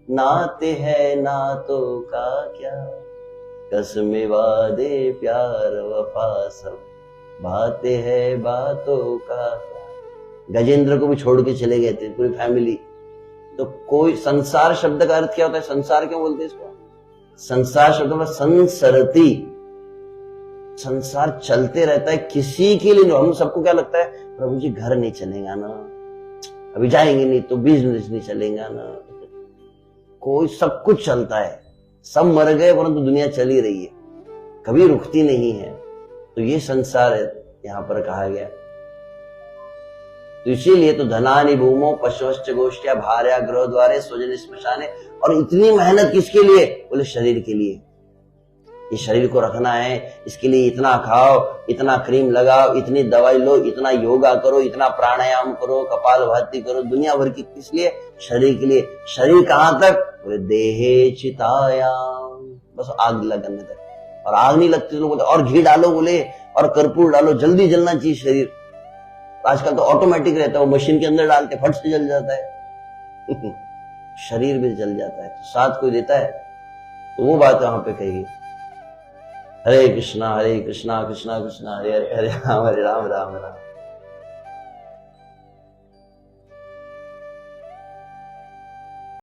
नाते है नातों का क्या, कसमे वादे प्यार वफा सब, बातें है बातों का क्या। गजेंद्र को भी छोड़ के चले गए थे, पूरी फैमिली। तो कोई, संसार शब्द का अर्थ क्या होता है, संसार क्यों बोलते हैं इसको? संसार शब्द में संसरती, संसार चलते रहता है, किसी के लिए। हम सबको क्या लगता है, प्रभु जी घर नहीं चलेगा ना, अभी जाएंगे नहीं तो बिजनेस नहीं चलेगा ना, कोई, सब कुछ चलता है, सब मर गए परंतु दुनिया चल ही रही है, कभी रुकती नहीं है। तो ये संसार है, यहां पर कहा गया। तो इसीलिए तो धनानि भूमो पशुश्च गोष्ठ्या भार्या गृह द्वारे स्वजन श्मशाने। और इतनी मेहनत किसके लिए? बोले शरीर के लिए। ये शरीर को रखना है, इसके लिए इतना खाओ, इतना क्रीम लगाओ, इतनी दवाई लो, इतना योगा करो, इतना प्राणायाम करो, कपालभाति करो, दुनिया भर की। किस लिए? शरीर के लिए। शरीर कहां तक? बोले देहे चितायाम, बस आग लगाने तक। और आग नहीं लगती तो लोग बोलते और घी डालो, बोले और कर्पूर डालो, जल्दी जलना चाहिए शरीर। आजकल तो ऑटोमेटिक रहता है, वो मशीन के अंदर डालते फट से जल जाता है। शरीर भी जल जाता है, तो साथ कोई देता है? तो वो बात वहां पे कही, हरे कृष्णा कृष्णा कृष्णा हरे हरे, हरे राम राम राम।